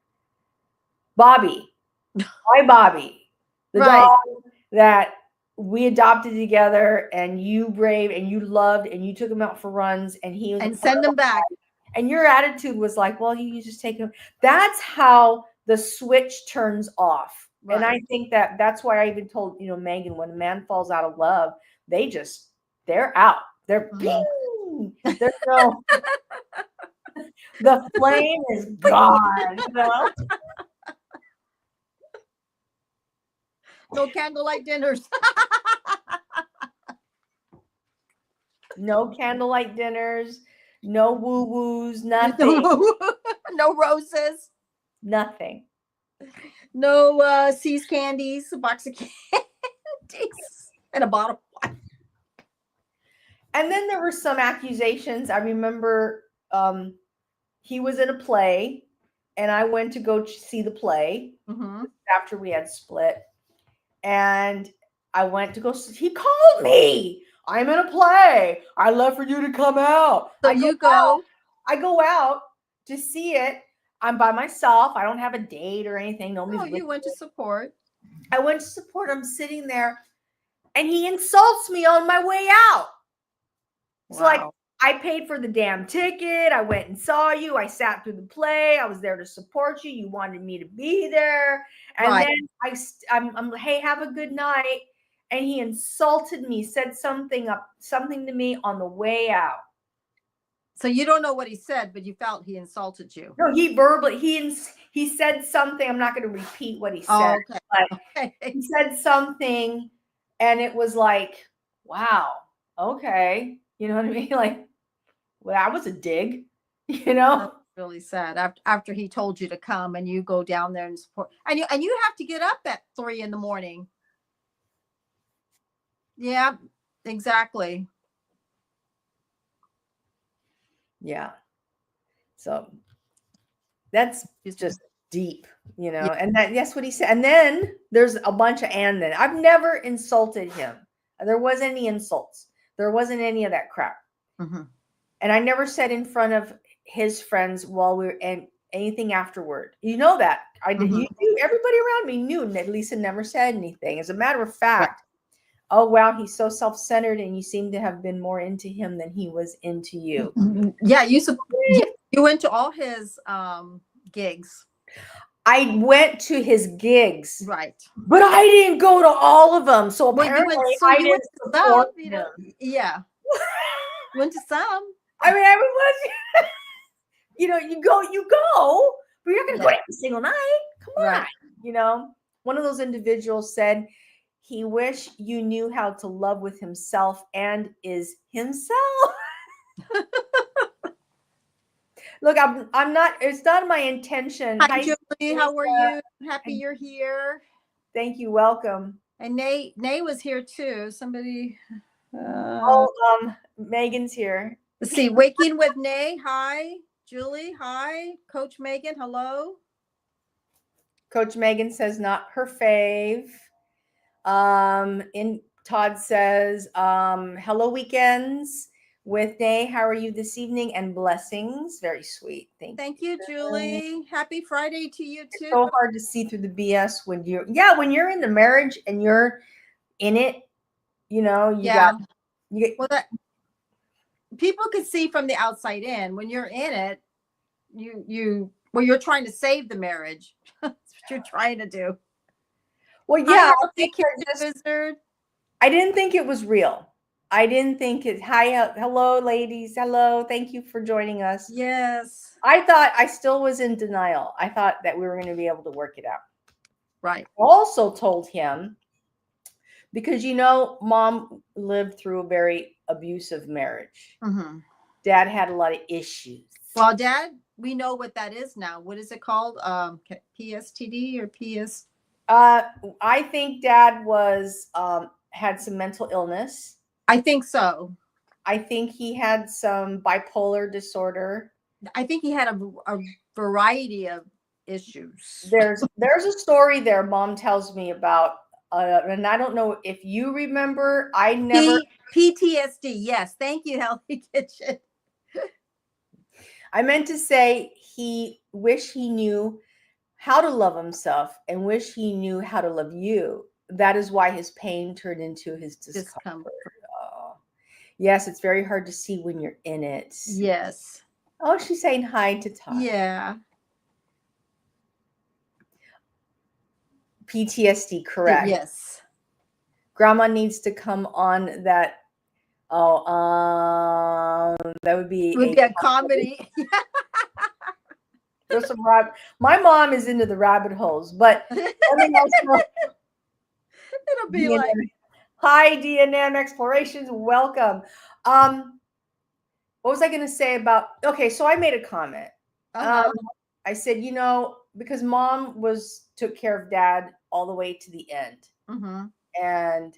[SPEAKER 2] Bobby, my Bobby, the
[SPEAKER 1] Right.
[SPEAKER 2] dog that we adopted together, and you brave and you loved, and you took him out for runs, and he was a
[SPEAKER 1] And
[SPEAKER 2] part
[SPEAKER 1] send
[SPEAKER 2] of
[SPEAKER 1] them back.
[SPEAKER 2] and your attitude was like, well, you just take him. That's how the switch turns off. And
[SPEAKER 1] Right.
[SPEAKER 2] I think that that's why I even told, Megan, when a man falls out of love, they're out. They're
[SPEAKER 1] Mhm.
[SPEAKER 2] ping. There's no, the flame is gone.
[SPEAKER 1] No candlelight dinners.
[SPEAKER 2] No candlelight dinners, no woo woos, nothing,
[SPEAKER 1] No roses.
[SPEAKER 2] nothing.
[SPEAKER 1] No See's candies, a box of candies, and a bottle of wine.
[SPEAKER 2] And then there were some accusations. I remember he was in a play, and I went to go see the play
[SPEAKER 1] Mm-hmm.
[SPEAKER 2] after we had split. And I went to go. He called me. I'm in a play. I'd love for you to come out.
[SPEAKER 1] So
[SPEAKER 2] I
[SPEAKER 1] you go.
[SPEAKER 2] I go out to see it. I'm by myself. I don't have a date or anything. Nobody's
[SPEAKER 1] Oh,
[SPEAKER 2] with
[SPEAKER 1] you went to
[SPEAKER 2] me.
[SPEAKER 1] support.
[SPEAKER 2] I went to support. I'm sitting there, and he insults me on my way out. It's like,
[SPEAKER 1] Wow.
[SPEAKER 2] I paid for the damn ticket. I went and saw you. I sat through the play. I was there to support you. You wanted me to be there. And
[SPEAKER 1] Right.
[SPEAKER 2] then I'm hey, have a good night. And he insulted me, said something to me on the way out.
[SPEAKER 1] So you don't know what he said, but you felt he insulted you.
[SPEAKER 2] No, he said something. I'm not going to repeat what he said,
[SPEAKER 1] Oh, okay.
[SPEAKER 2] but
[SPEAKER 1] Okay.
[SPEAKER 2] he said something, and it was like, wow, okay. You know what I mean? Like, well, that was a dig,
[SPEAKER 1] That's really sad. After he told you to come and you go down there and support, and you have to get up at 3 a.m. Yeah, exactly.
[SPEAKER 2] Yeah. So that's just deep,
[SPEAKER 1] Yeah.
[SPEAKER 2] and that's what he said. And then there's a bunch of and then. I've never insulted him. There wasn't any insults. There wasn't any of that crap.
[SPEAKER 1] Mm-hmm.
[SPEAKER 2] And I never said in front of his friends while we were and anything afterward. You know that. I did.
[SPEAKER 1] Mm-hmm.
[SPEAKER 2] You knew, everybody around me knew that Lisa never said anything. As a matter of fact, oh wow, he's so self-centered, and you seem to have been more into him than he was into you.
[SPEAKER 1] Yeah, you went to all his gigs.
[SPEAKER 2] I went to his gigs,
[SPEAKER 1] Right.
[SPEAKER 2] but I didn't go to all of them. So
[SPEAKER 1] Well,
[SPEAKER 2] apparently,
[SPEAKER 1] you
[SPEAKER 2] I
[SPEAKER 1] went
[SPEAKER 2] didn't
[SPEAKER 1] to
[SPEAKER 2] support
[SPEAKER 1] some,
[SPEAKER 2] him.
[SPEAKER 1] yeah. Went to some.
[SPEAKER 2] I mean, I was, you go, but you're not going to go
[SPEAKER 1] Yeah.
[SPEAKER 2] every single night. Come on,
[SPEAKER 1] Right.
[SPEAKER 2] One of those individuals said he wished you knew how to love with himself and is himself. Look, I'm not. It's not my intention.
[SPEAKER 1] Hi, Julie. How are you? Happy you're here.
[SPEAKER 2] Thank you. Welcome.
[SPEAKER 1] And Nay was here too. Somebody.
[SPEAKER 2] Megan's here.
[SPEAKER 1] Let's see. Waking with Nay. Hi, Julie. Hi, Coach Megan. Hello.
[SPEAKER 2] Coach Megan says not her fave. In Todd says, hello weekends with Nay. How are you this evening? And blessings. Very sweet. Thank you,
[SPEAKER 1] Julie. Happy Friday to you too.
[SPEAKER 2] It's so hard to see through the BS when you're in the marriage and you're in it,
[SPEAKER 1] well, that people could see from the outside in. When you're in it, you're trying to save the marriage. That's what you're trying to do.
[SPEAKER 2] Well, yeah,
[SPEAKER 1] I
[SPEAKER 2] didn't think it was real. I didn't think it. Hello, ladies. Hello. Thank you for joining us.
[SPEAKER 1] Yes.
[SPEAKER 2] I thought I still was in denial. I thought that we were going to be able to work it out.
[SPEAKER 1] Right.
[SPEAKER 2] I also told him, because Mom lived through a very abusive marriage.
[SPEAKER 1] Mm-hmm.
[SPEAKER 2] Dad had a lot of issues.
[SPEAKER 1] Well, Dad, we know what that is now. What is it called? PSTD or PS?
[SPEAKER 2] I think Dad was had some mental illness.
[SPEAKER 1] I think so.
[SPEAKER 2] I think he had some bipolar disorder.
[SPEAKER 1] I think he had a variety of issues.
[SPEAKER 2] There's a story there Mom tells me about, and I don't know if you remember. I never
[SPEAKER 1] PTSD. Yes, thank you, Healthy Kitchen.
[SPEAKER 2] I meant to say he wish he knew how to love himself and wish he knew how to love you. That is why his pain turned into his discomfort. Oh. Yes, it's very hard to see when you're in it.
[SPEAKER 1] Yes.
[SPEAKER 2] Oh, she's saying hi to Todd.
[SPEAKER 1] Yeah.
[SPEAKER 2] PTSD, correct.
[SPEAKER 1] Yes.
[SPEAKER 2] Grandma needs to come on that. Oh, that would be
[SPEAKER 1] It would be a comedy.
[SPEAKER 2] There's some my mom is into the rabbit holes, but everything else.
[SPEAKER 1] It'll be like,
[SPEAKER 2] hi, D&M Explorations, welcome. What was I going to say about? Okay, so I made a comment. I said, because mom took care of dad all the way to the end, and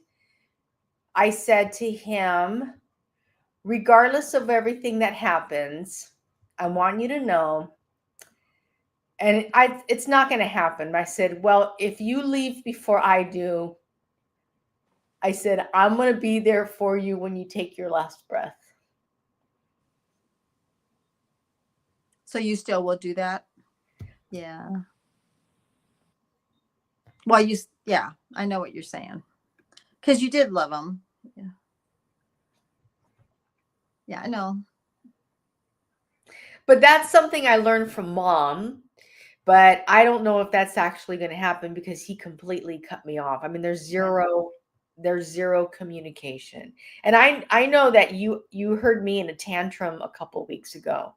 [SPEAKER 2] I said to him, regardless of everything that happens, I want you to know. And it's not going to happen. I said, well, if you leave before I do, I said, I'm going to be there for you when you take your last breath.
[SPEAKER 1] So you still will do that? Yeah. Well, yeah, I know what you're saying. Because you did love him. Yeah. Yeah, I know.
[SPEAKER 2] But that's something I learned from mom. But I don't know if that's actually going to happen because he completely cut me off. I mean, there's zero communication. And I know that you heard me in a tantrum a couple of weeks ago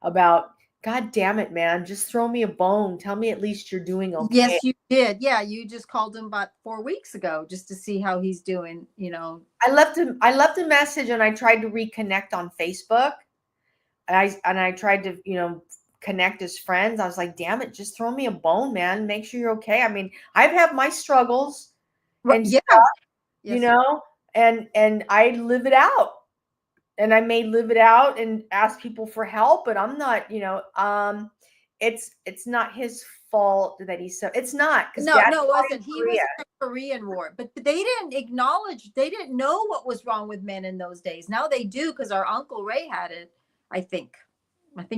[SPEAKER 2] about, God damn it, man, just throw me a bone. Tell me at least you're doing okay.
[SPEAKER 1] Yes, you did. Yeah, you just called him about 4 weeks ago just to see how he's doing,
[SPEAKER 2] I left a message and I tried to reconnect on Facebook. And I tried to, connect as friends. I was like, damn it, just throw me a bone, man. Make sure you're okay. I mean, I've had my struggles and stuff, and I live it out. And I may live it out and ask people for help, but I'm not, it's not his fault that it's not.
[SPEAKER 1] No, it wasn't. He was in the Korean War, but they didn't they didn't know what was wrong with men in those days. Now they do because our Uncle Ray had it, I think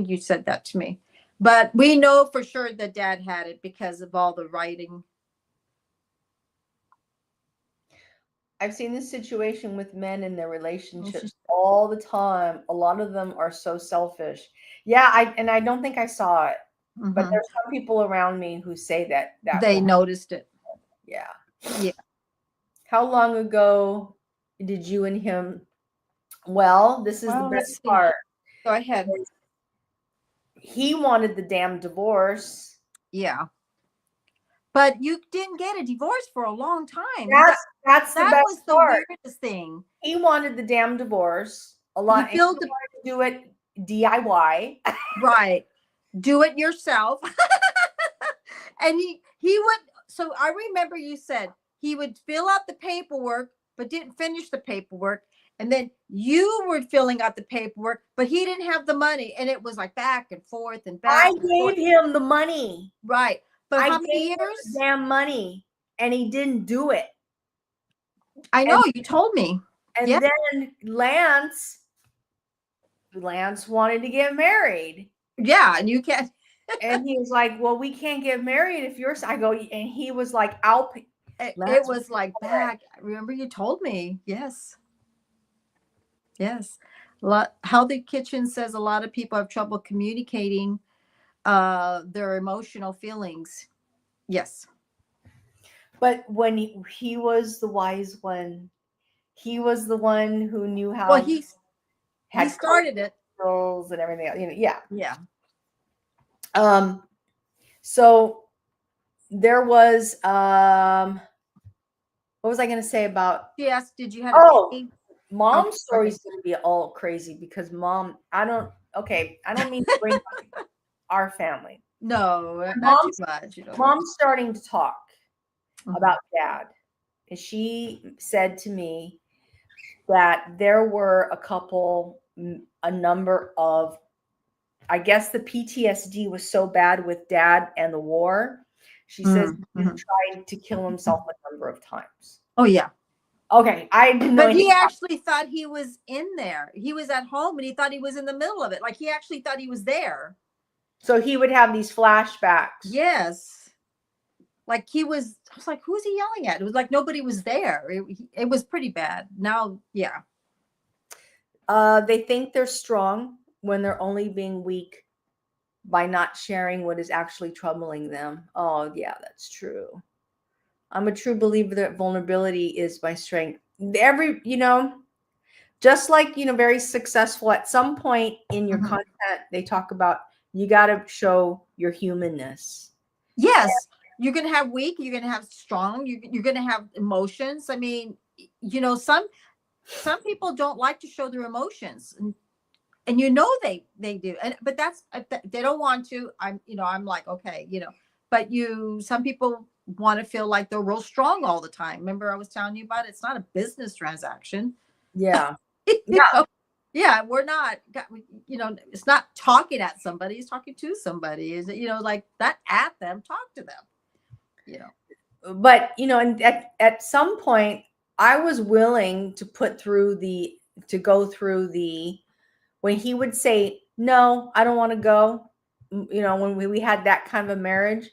[SPEAKER 1] you said that to me, but we know for sure that dad had it because of all the writing.
[SPEAKER 2] I've seen this situation with men in their relationships all the time. A lot of them are so selfish. Yeah, I don't think I saw it, but there's some people around me who say that
[SPEAKER 1] they noticed it.
[SPEAKER 2] Yeah.
[SPEAKER 1] Yeah.
[SPEAKER 2] How long ago did you and him? Well, this is the best part.
[SPEAKER 1] Go ahead.
[SPEAKER 2] He wanted the damn divorce.
[SPEAKER 1] Yeah. But you didn't get a divorce for a long time.
[SPEAKER 2] That's the best
[SPEAKER 1] That was the
[SPEAKER 2] part.
[SPEAKER 1] weirdest thing.
[SPEAKER 2] He wanted the damn divorce a lot. He wanted to do it DIY.
[SPEAKER 1] Right. Do it yourself. And he would. So I remember you said he would fill out the paperwork, but didn't finish the paperwork. And then you were filling out the paperwork, but he didn't have the money. And it was like back and forth and back.
[SPEAKER 2] I gave him the money.
[SPEAKER 1] Right. But how many years?
[SPEAKER 2] Damn money. And he didn't do it.
[SPEAKER 1] I know, you told me.
[SPEAKER 2] And then Lance wanted to get married.
[SPEAKER 1] Yeah, and you can't.
[SPEAKER 2] And he was like, well, we can't get married if you're. I go, and he was like,
[SPEAKER 1] it was like back. Remember you told me. Yes. Yes. Healthy Kitchen says a lot of people have trouble communicating their emotional feelings. Yes.
[SPEAKER 2] But when he was the wise one, he was the one who knew how.
[SPEAKER 1] Well, he started it.
[SPEAKER 2] And everything else, yeah.
[SPEAKER 1] Yeah.
[SPEAKER 2] So there was what was I going to say about?
[SPEAKER 1] She asked, did you have?
[SPEAKER 2] Mom's story is going to be all crazy because mom. I don't mean to bring our family.
[SPEAKER 1] No, not too much.
[SPEAKER 2] Mom's starting to talk about dad. And she said to me that there were a number of, I guess the PTSD was so bad with dad and the war. She says he tried to kill himself a number of times.
[SPEAKER 1] Oh, yeah.
[SPEAKER 2] Okay. I didn't know.
[SPEAKER 1] But he actually thought he was in there. He was at home and he thought he was in the middle of it. Like he actually thought he was there.
[SPEAKER 2] So he would have these flashbacks.
[SPEAKER 1] Yes. Like I was like, who's he yelling at? It was like nobody was there. It was pretty bad. Now, yeah.
[SPEAKER 2] They think they're strong when they're only being weak by not sharing what is actually troubling them. Oh, yeah, that's true. I'm a true believer that vulnerability is my strength. Just like, very successful at some point in your content, they talk about you got to show your humanness.
[SPEAKER 1] Yes. You're going to have weak, you're going to have strong, you're going to have emotions. I mean, some people don't like to show their emotions, and they do, but they don't want to. I'm like, okay, but some people want to feel like they're real strong all the time. Remember I was telling you about it? It's not a business transaction.
[SPEAKER 2] Yeah.
[SPEAKER 1] Yeah, we're not, it's not talking at somebody, it's talking to somebody. Is it, like that, at them, talk to them.
[SPEAKER 2] But and at some point I was willing to go through when he would say, no, I don't want to go. When we had that kind of a marriage,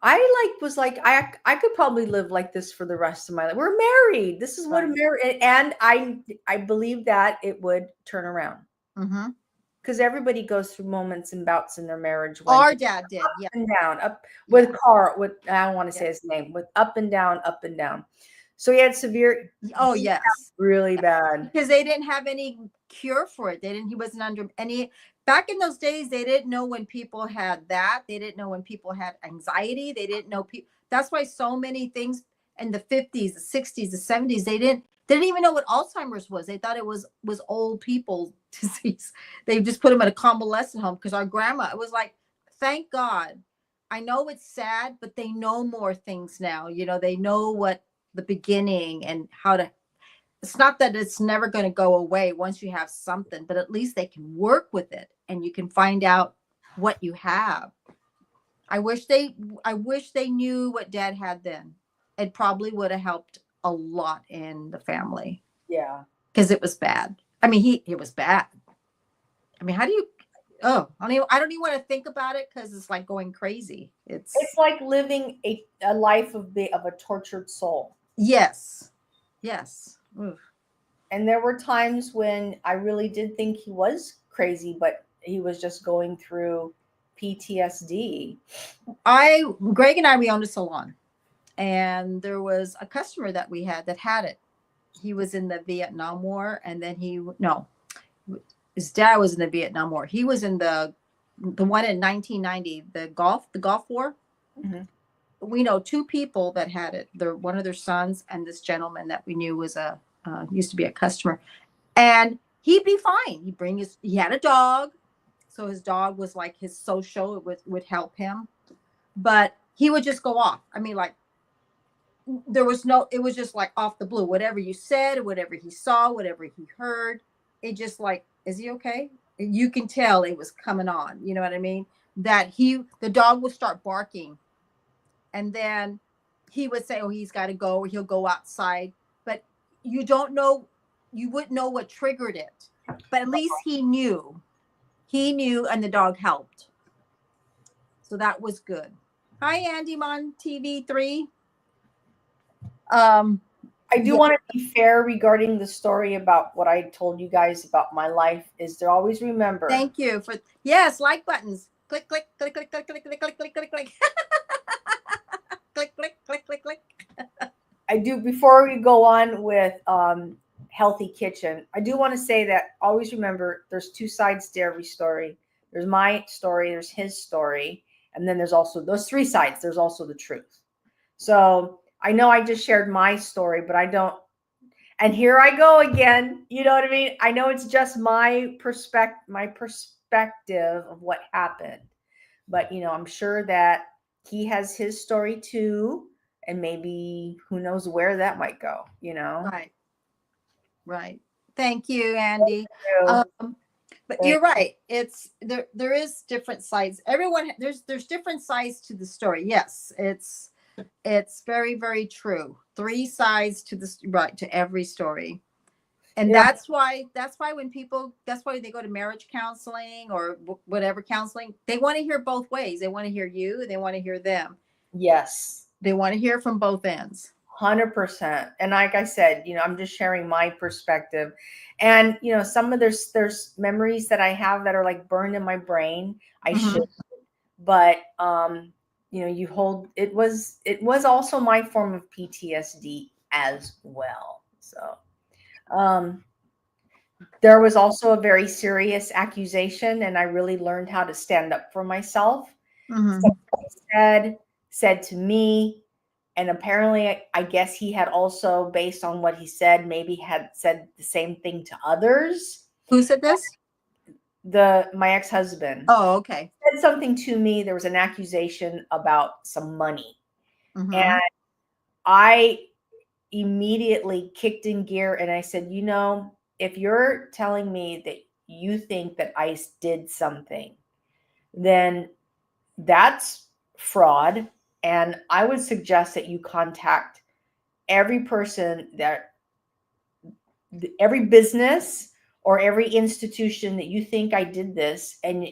[SPEAKER 2] I was like, I could probably live like this for the rest of my life. We're married. This is what a marriage, and I believe that it would turn around. Because everybody goes through moments and bouts in their marriage.
[SPEAKER 1] Our dad did,
[SPEAKER 2] up and down, up with I don't want to say his name, with up and down. So he had severe.
[SPEAKER 1] Oh yes,
[SPEAKER 2] really bad.
[SPEAKER 1] Because they didn't have any cure for it. He wasn't under any. Back in those days, they didn't know when people had that. They didn't know when people had anxiety. They didn't know people. That's why so many things in the 50s, the 60s, the 70s, they didn't even know what Alzheimer's was. They thought it was old people disease. They just put them in a convalescent home, because our grandma, it was like, thank God. I know it's sad, but they know more things now. They know what the beginning and how to. It's not that it's never going to go away once you have something, but at least they can work with it and you can find out what you have. I wish they knew what Dad had then. It probably would have helped a lot in the family.
[SPEAKER 2] Yeah.
[SPEAKER 1] Because it was bad. I mean, it was bad. I mean, how do you, I don't even want to think about it, because it's like going crazy. It's
[SPEAKER 2] like living a life of a tortured soul.
[SPEAKER 1] Yes. Yes. Oof.
[SPEAKER 2] And there were times when I really did think he was crazy, but he was just going through PTSD.
[SPEAKER 1] Greg and I, we owned a salon, and there was a customer that we had that had it. He was in the Vietnam War, and then his dad was in the Vietnam War. He was in the one in 1990, the Gulf War. Mm-hmm. We know two people that had it. One of their sons and this gentleman that we knew was used to be a customer, and he'd be fine. He had a dog, so his dog was like his social. It would help him, but he would just go off. I mean, like, it was just like off the blue. Whatever you said, whatever he saw, whatever he heard, it just like, is he okay? You can tell it was coming on. You know what I mean? That the dog would start barking. And then he would say, oh, he's got to go, or he'll go outside. But you wouldn't know what triggered it. But at least he knew, and the dog helped. So that was good. Hi, Andy on TV3.
[SPEAKER 2] I do want to be fair regarding the story about what I told you guys about my life, is to always remember.
[SPEAKER 1] Thank you for, yes, like buttons. Click, click, click, click, click, click, click, click, click, click, click. Click, click, click, click, click.
[SPEAKER 2] I do, before we go on with Healthy Kitchen, I do want to say that always remember there's two sides to every story. There's my story, there's his story, and then there's also those three sides. There's also the truth. So I know I just shared my story, but I don't. And here I go again. You know what I mean? I know it's just my perspective of what happened, but I'm sure that he has his story too, and maybe who knows where that might go.
[SPEAKER 1] Right. Thank you, Andy.
[SPEAKER 2] Thank you.
[SPEAKER 1] But you're right. It's there is different sides. Everyone, there's different sides to the story. Yes, it's very, very true. Three sides to every story. And
[SPEAKER 2] Yeah.
[SPEAKER 1] that's why that's why they go to marriage counseling or whatever counseling. They want to hear both ways. They want to hear you, they want to hear them.
[SPEAKER 2] Yes.
[SPEAKER 1] They want to hear from both ends.
[SPEAKER 2] 100%. And like I said, I'm just sharing my perspective. And some of there's memories that I have that are like burned in my brain. I
[SPEAKER 1] Mhm.
[SPEAKER 2] should, but it was also my form of PTSD as well. So there was also a very serious accusation, and I really learned how to stand up for myself.
[SPEAKER 1] Mhm.
[SPEAKER 2] Said to me, and apparently I guess he had also, based on what he said, maybe had said the same thing to others.
[SPEAKER 1] Who said this?
[SPEAKER 2] My ex-husband
[SPEAKER 1] Oh, okay.
[SPEAKER 2] said something to me. There was an accusation about some money, and
[SPEAKER 1] Mhm.
[SPEAKER 2] I immediately kicked in gear and I said, if you're telling me that you think that ICE did something, then that's fraud. And I would suggest that you contact every person every business or every institution that you think I did this, and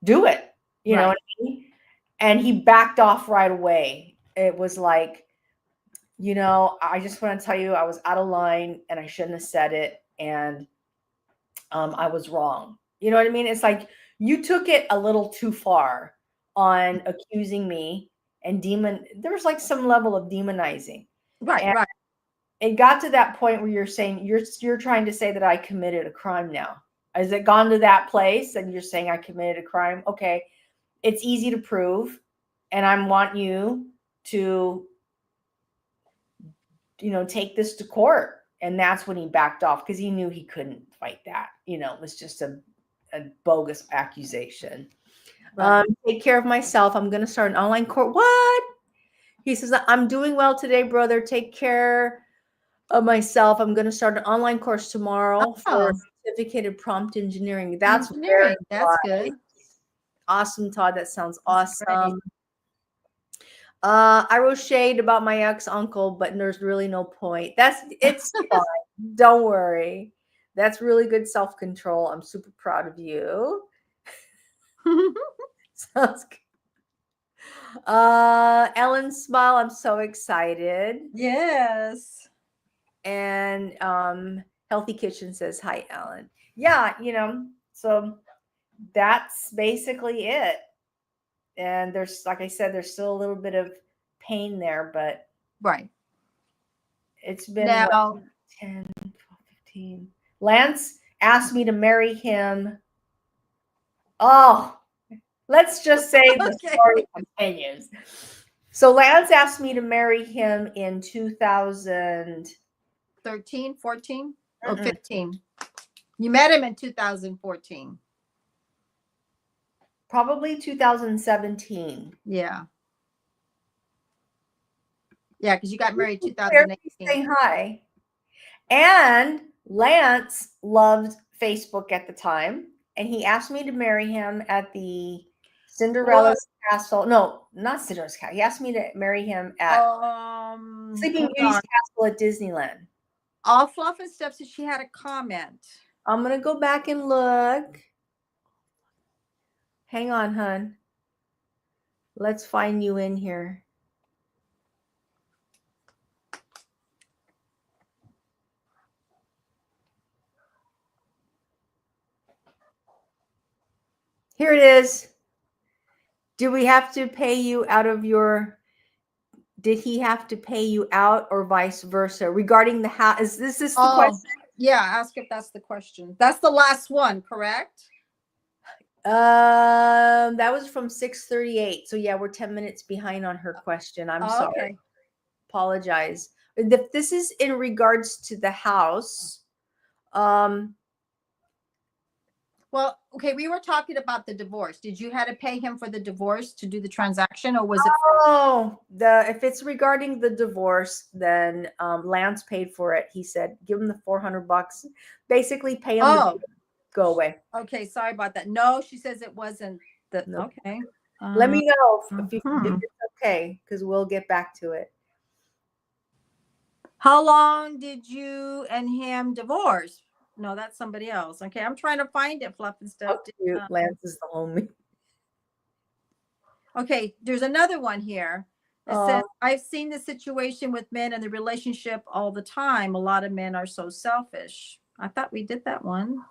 [SPEAKER 2] do it. You know
[SPEAKER 1] Right.
[SPEAKER 2] what I mean? And he backed off right away. It was like, I just want to tell you I was out of line and I shouldn't have said it. And I was wrong. You know what I mean? It's like you took it a little too far on accusing me and there was like some level of demonizing.
[SPEAKER 1] Right.
[SPEAKER 2] And
[SPEAKER 1] Right.
[SPEAKER 2] it got to that point where you're saying you're trying to say that I committed a crime now. Has it gone to that place and you're saying I committed a crime? Okay. It's easy to prove. And I want you to, take this to court. And that's when he backed off because he knew he couldn't fight that. It was just a bogus accusation.
[SPEAKER 1] Right.
[SPEAKER 2] Take care of myself. I'm going to start an online course. What? He says, I'm doing well today, brother. Take care of myself. I'm going to start an online course tomorrow for
[SPEAKER 1] Oh,
[SPEAKER 2] certificated prompt engineering. That's very
[SPEAKER 1] engineering. That's good.
[SPEAKER 2] awesome, Todd. That sounds
[SPEAKER 1] That's great.
[SPEAKER 2] awesome. I wrote shade about my ex-uncle, but there's really no point. It's fine. Don't worry. That's really good self-control. I'm super proud of you. Sounds good. Ellen smile. I'm so excited.
[SPEAKER 1] Yes.
[SPEAKER 2] And Healthy Kitchen says hi, Ellen. Yeah, so that's basically it. And there's, like I said, there's still a little bit of pain there, but
[SPEAKER 1] Right.
[SPEAKER 2] it's been what,
[SPEAKER 1] Now,
[SPEAKER 2] 10, 12, 15. Lance asked me to marry him. Oh, let's just say the
[SPEAKER 1] okay.
[SPEAKER 2] story continues. So Lance asked me to marry him in 2000.
[SPEAKER 1] 13, 14, or 15. You met him in 2014.
[SPEAKER 2] Probably 2017.
[SPEAKER 1] Yeah. Yeah, because you got married
[SPEAKER 2] He's
[SPEAKER 1] 2018.
[SPEAKER 2] saying hi. And Lance loved Facebook at the time, and he asked me to marry him at the Cinderella's Castle. No, not Cinderella's Castle. He asked me to marry him at Sleeping
[SPEAKER 1] Hold
[SPEAKER 2] Beauty's
[SPEAKER 1] on.
[SPEAKER 2] Castle at Disneyland.
[SPEAKER 1] All Fluff and Stuff said she had a comment.
[SPEAKER 2] I'm gonna go back and look. Hang on, hun. Let's find you in here. Here it is. Do we have to pay you out of your? Did he have to pay you out or vice versa regarding the house? Is this the question?
[SPEAKER 1] Yeah, ask if that's the question. That's the last one, correct?
[SPEAKER 2] That was from 6:38. So yeah, we're 10 minutes behind on her question. I'm sorry.
[SPEAKER 1] Okay.
[SPEAKER 2] Apologize. If this is in regards to the house,
[SPEAKER 1] Well, okay, we were talking about the divorce. Did you have to pay him for the divorce to do the transaction, or was it?
[SPEAKER 2] if it's regarding the divorce, then Lance paid for it. He said, give him the $400. Basically, pay him to go away.
[SPEAKER 1] Okay, sorry about that. No, she says it wasn't.
[SPEAKER 2] Nope.
[SPEAKER 1] Okay.
[SPEAKER 2] Let me know if it's okay, because we'll get back to it.
[SPEAKER 1] How long did you and him divorce? No, that's somebody else. Okay, I'm trying to find it, Fluff and
[SPEAKER 2] How
[SPEAKER 1] Stuff.
[SPEAKER 2] cute. Lance is the homie.
[SPEAKER 1] Okay, there's another one here. It says, I've seen the situation with men and the relationship all the time. A lot of men are so selfish. I thought we did that one.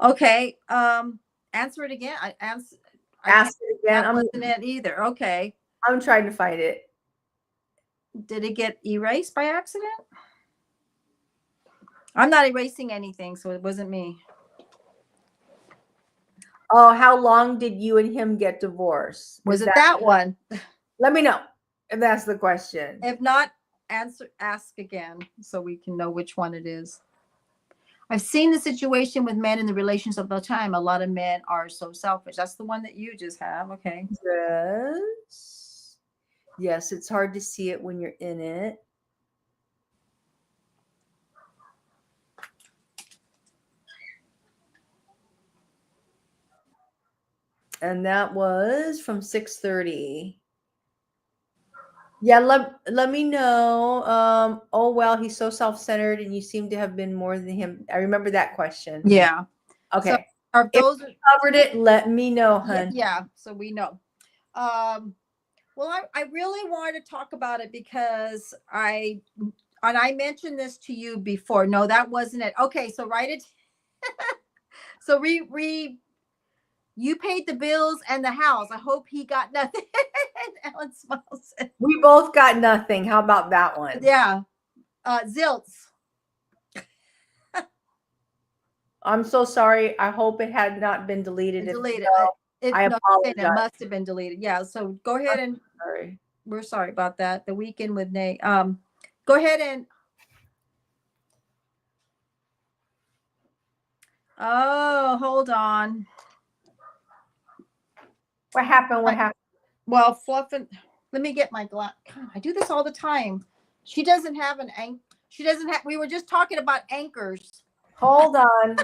[SPEAKER 1] Okay, answer it again. I answer.
[SPEAKER 2] Ask it again.
[SPEAKER 1] That wasn't it either. Okay.
[SPEAKER 2] I'm trying to find it.
[SPEAKER 1] Did it get erased by accident? I'm not erasing anything, so it wasn't me.
[SPEAKER 2] Oh, how long did you and him get divorced?
[SPEAKER 1] Was it that one?
[SPEAKER 2] Let me know if that's the question.
[SPEAKER 1] If not, ask again so we can know which one it is. I've seen the situation with men in the relations of the time. A lot of men are so selfish. That's the one that you just have. Okay.
[SPEAKER 2] Yes. Yes, it's hard to see it when you're in it. And that was from 6:30. Yeah, let me know. Oh well, he's so self-centered and you seem to have been more than him. I remember that question.
[SPEAKER 1] Yeah.
[SPEAKER 2] Okay.
[SPEAKER 1] So are those
[SPEAKER 2] if you covered it, let me know, hun.
[SPEAKER 1] Yeah, so we know. Well, I really want to talk about it because I mentioned this to you before. No, that wasn't it. Okay, so write it. So you paid the bills and the house. I hope he got nothing. Ellen smiles.
[SPEAKER 2] We both got nothing. How about that one?
[SPEAKER 1] Yeah. Zilts.
[SPEAKER 2] I'm so sorry. I hope it had not been deleted.
[SPEAKER 1] Deleted.
[SPEAKER 2] I apologize.
[SPEAKER 1] It must have been deleted. Yeah. So go ahead and
[SPEAKER 2] sorry.
[SPEAKER 1] We're sorry about that. The weekend with Nate. Go ahead and hold on.
[SPEAKER 2] What happened? What happened?
[SPEAKER 1] Well, Fluff and let me get my glass. I do this all the time. She doesn't have an anchor. She doesn't have. We were just talking about anchors.
[SPEAKER 2] Hold on.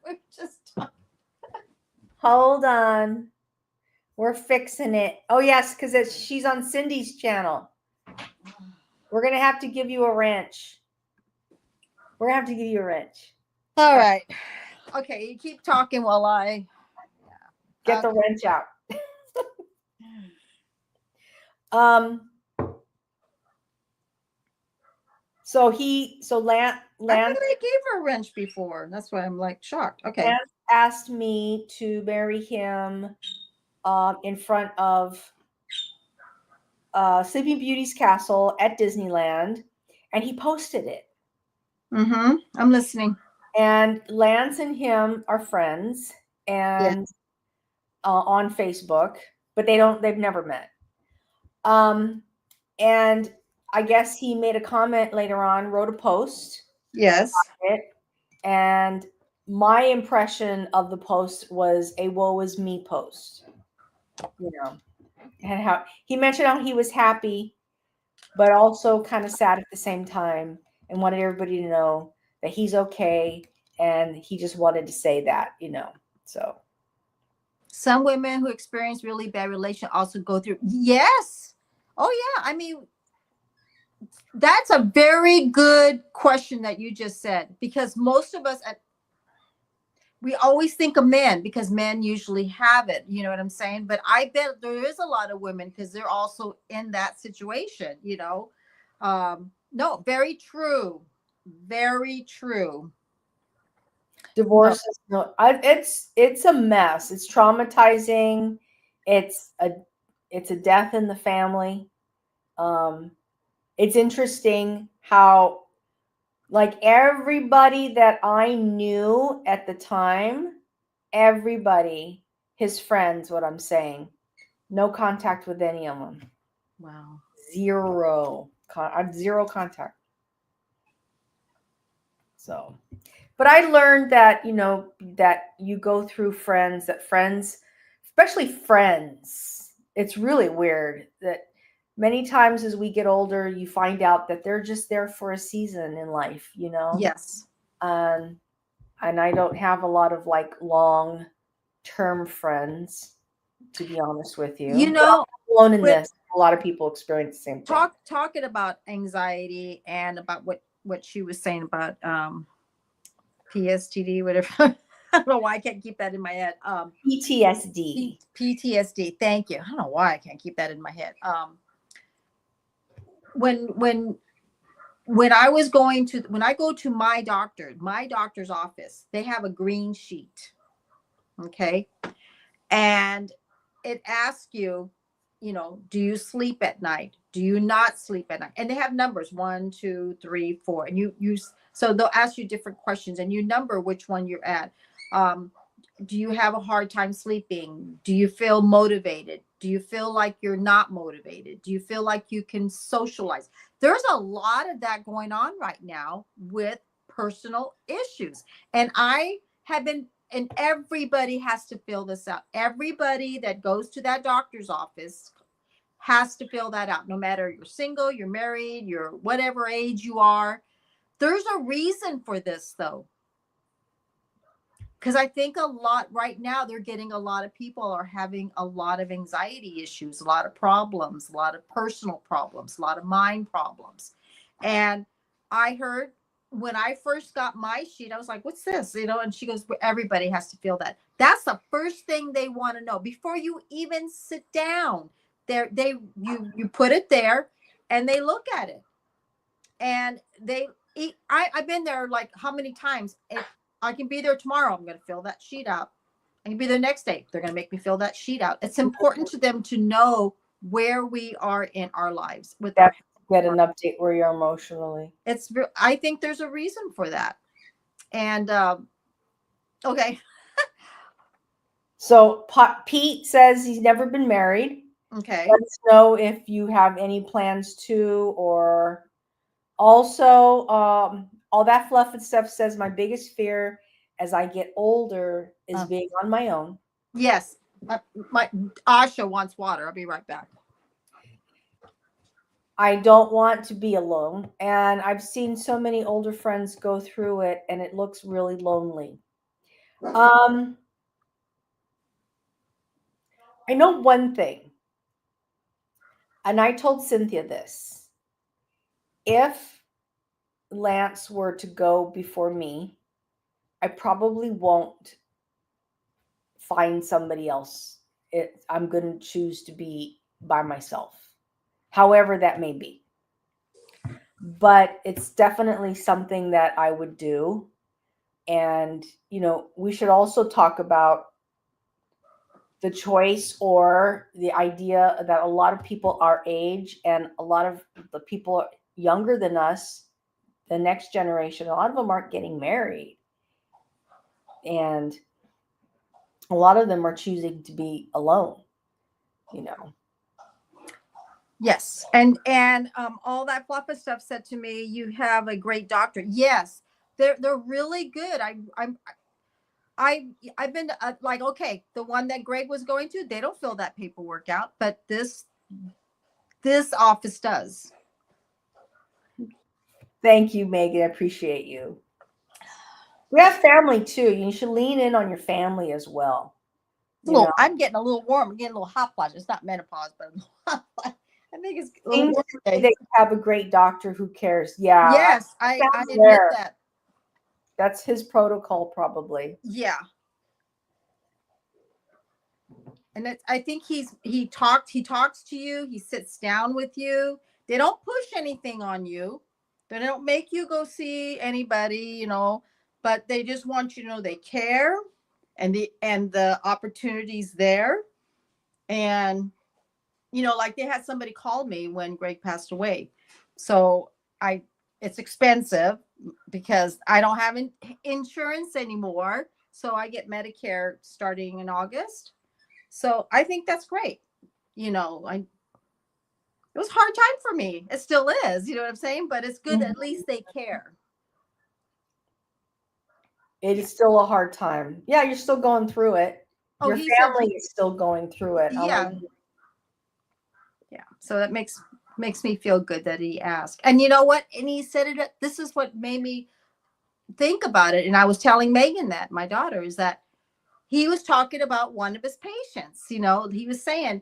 [SPEAKER 1] We're just.
[SPEAKER 2] Hold on. We're fixing it. Oh yes, because she's on Cindy's channel. We're gonna have to give you a wrench. We're gonna have to give you a wrench.
[SPEAKER 1] All right. Okay, you keep talking while I
[SPEAKER 2] get the wrench out. So Lance
[SPEAKER 1] I think I gave her a wrench before. That's why I'm like shocked. Okay.
[SPEAKER 2] Lance asked me to marry him in front of Sleeping Beauty's castle at Disneyland, and he posted it.
[SPEAKER 1] Mm-hmm. I'm listening.
[SPEAKER 2] And Lance and him are friends and on Facebook, but they've never met. And I guess he made a comment later on, wrote a post.
[SPEAKER 1] Yes.
[SPEAKER 2] And my impression of the post was a woe is me post. You know, and how he mentioned how he was happy, but also kind of sad at the same time, and wanted everybody to know that he's okay. And he just wanted to say that, so.
[SPEAKER 1] Some women who experience really bad relation also go through. Yes. Oh yeah. I mean, that's a very good question that you just said, because most of us, we always think of men because men usually have it. You know what I'm saying? But I bet there is a lot of women because they're also in that situation, No, very true. Very true.
[SPEAKER 2] Divorce it's a mess. It's traumatizing. It's a death in the family. It's interesting how, like, everybody that I knew at the time, everybody, his friends, what I'm saying, no contact with any of them.
[SPEAKER 1] Wow.
[SPEAKER 2] Zero contact. So, but I learned that, that you go through friends, especially friends, it's really weird that many times as we get older, you find out that they're just there for a season in life,
[SPEAKER 1] Yes.
[SPEAKER 2] And I don't have a lot of like long-term friends, to be honest with you.
[SPEAKER 1] Alone
[SPEAKER 2] in this. a lot of people experience the same thing.
[SPEAKER 1] Talking about anxiety and about what she was saying about PSTD, whatever. I don't know why I can't keep that in my head.
[SPEAKER 2] PTSD.
[SPEAKER 1] PTSD. Thank you. I don't know why I can't keep that in my head. When I go to my doctor's office, they have a green sheet. Okay. And it asks you, do you sleep at night? Do you not sleep at night? And they have numbers 1, 2, 3, 4. And so they'll ask you different questions and you number which one you're at. Do you have a hard time sleeping? Do you feel motivated? Do you feel like you're not motivated? Do you feel like you can socialize? There's a lot of that going on right now with personal issues. And and everybody has to fill this out. Everybody that goes to that doctor's office has to fill that out. No matter you're single, you're married, you're whatever age you are. There's a reason for this though. Because I think a lot right now, a lot of people are having a lot of anxiety issues, a lot of problems, a lot of personal problems, a lot of mind problems. And I heard when I first got my sheet, I was like, what's this? And she goes, everybody has to feel that. That's the first thing they want to know before you even sit down. You put it there and they look at it. And I've been there like how many times? If I can be there tomorrow, I'm going to fill that sheet out. I can be there next day. They're going to make me fill that sheet out. It's important to them to know where we are in our lives with
[SPEAKER 2] Get an update where you're emotionally.
[SPEAKER 1] I think there's a reason for that. And okay.
[SPEAKER 2] So Pete says he's never been married.
[SPEAKER 1] Okay.
[SPEAKER 2] Let us know if you have any plans to, or also all that fluff and stuff says my biggest fear as I get older is being on my own.
[SPEAKER 1] Yes. My Asha wants water. I'll be right back.
[SPEAKER 2] I don't want to be alone. And I've seen so many older friends go through it and it looks really lonely. I know one thing. And I told Cynthia this. If Lance were to go before me, I probably won't find somebody else. I'm going to choose to be by myself, however that may be. But it's definitely something that I would do. And, we should also talk about the choice or the idea that a lot of people our age and a lot of the people younger than us, the next generation, a lot of them aren't getting married. And a lot of them are choosing to be alone,
[SPEAKER 1] Yes. And all that fluffy stuff said to me, you have a great doctor. Yes. They're really good. I've been like, okay, the one that Greg was going to, they don't fill that paperwork out, but this office does.
[SPEAKER 2] Thank you, Megan. I appreciate you. We have family too. You should lean in on your family as well.
[SPEAKER 1] I'm getting a little warm. I'm getting a little hot flash. It's not menopause, but I think it's a little warm today.
[SPEAKER 2] They have a great doctor who cares. Yeah.
[SPEAKER 1] Yes, I admit that.
[SPEAKER 2] That's his protocol, probably.
[SPEAKER 1] Yeah. And I think he talks to you. He sits down with you. They don't push anything on you. They don't make you go see anybody, but they just want you to know they care and the opportunity's there. And, like they had somebody call me when Greg passed away. So it's expensive because I don't have insurance anymore. So I get Medicare starting in August. So I think that's great. It was a hard time for me. It still is, you know what I'm saying? But it's good. At least they care.
[SPEAKER 2] It is still a hard time. Yeah, you're still going through it. Your family is still going through it.
[SPEAKER 1] Yeah. Yeah. So that makes me feel good that he asked. And you know what? And he said it. This is what made me think about it. And I was telling Megan that, my daughter, is that he was talking about one of his patients. He was saying,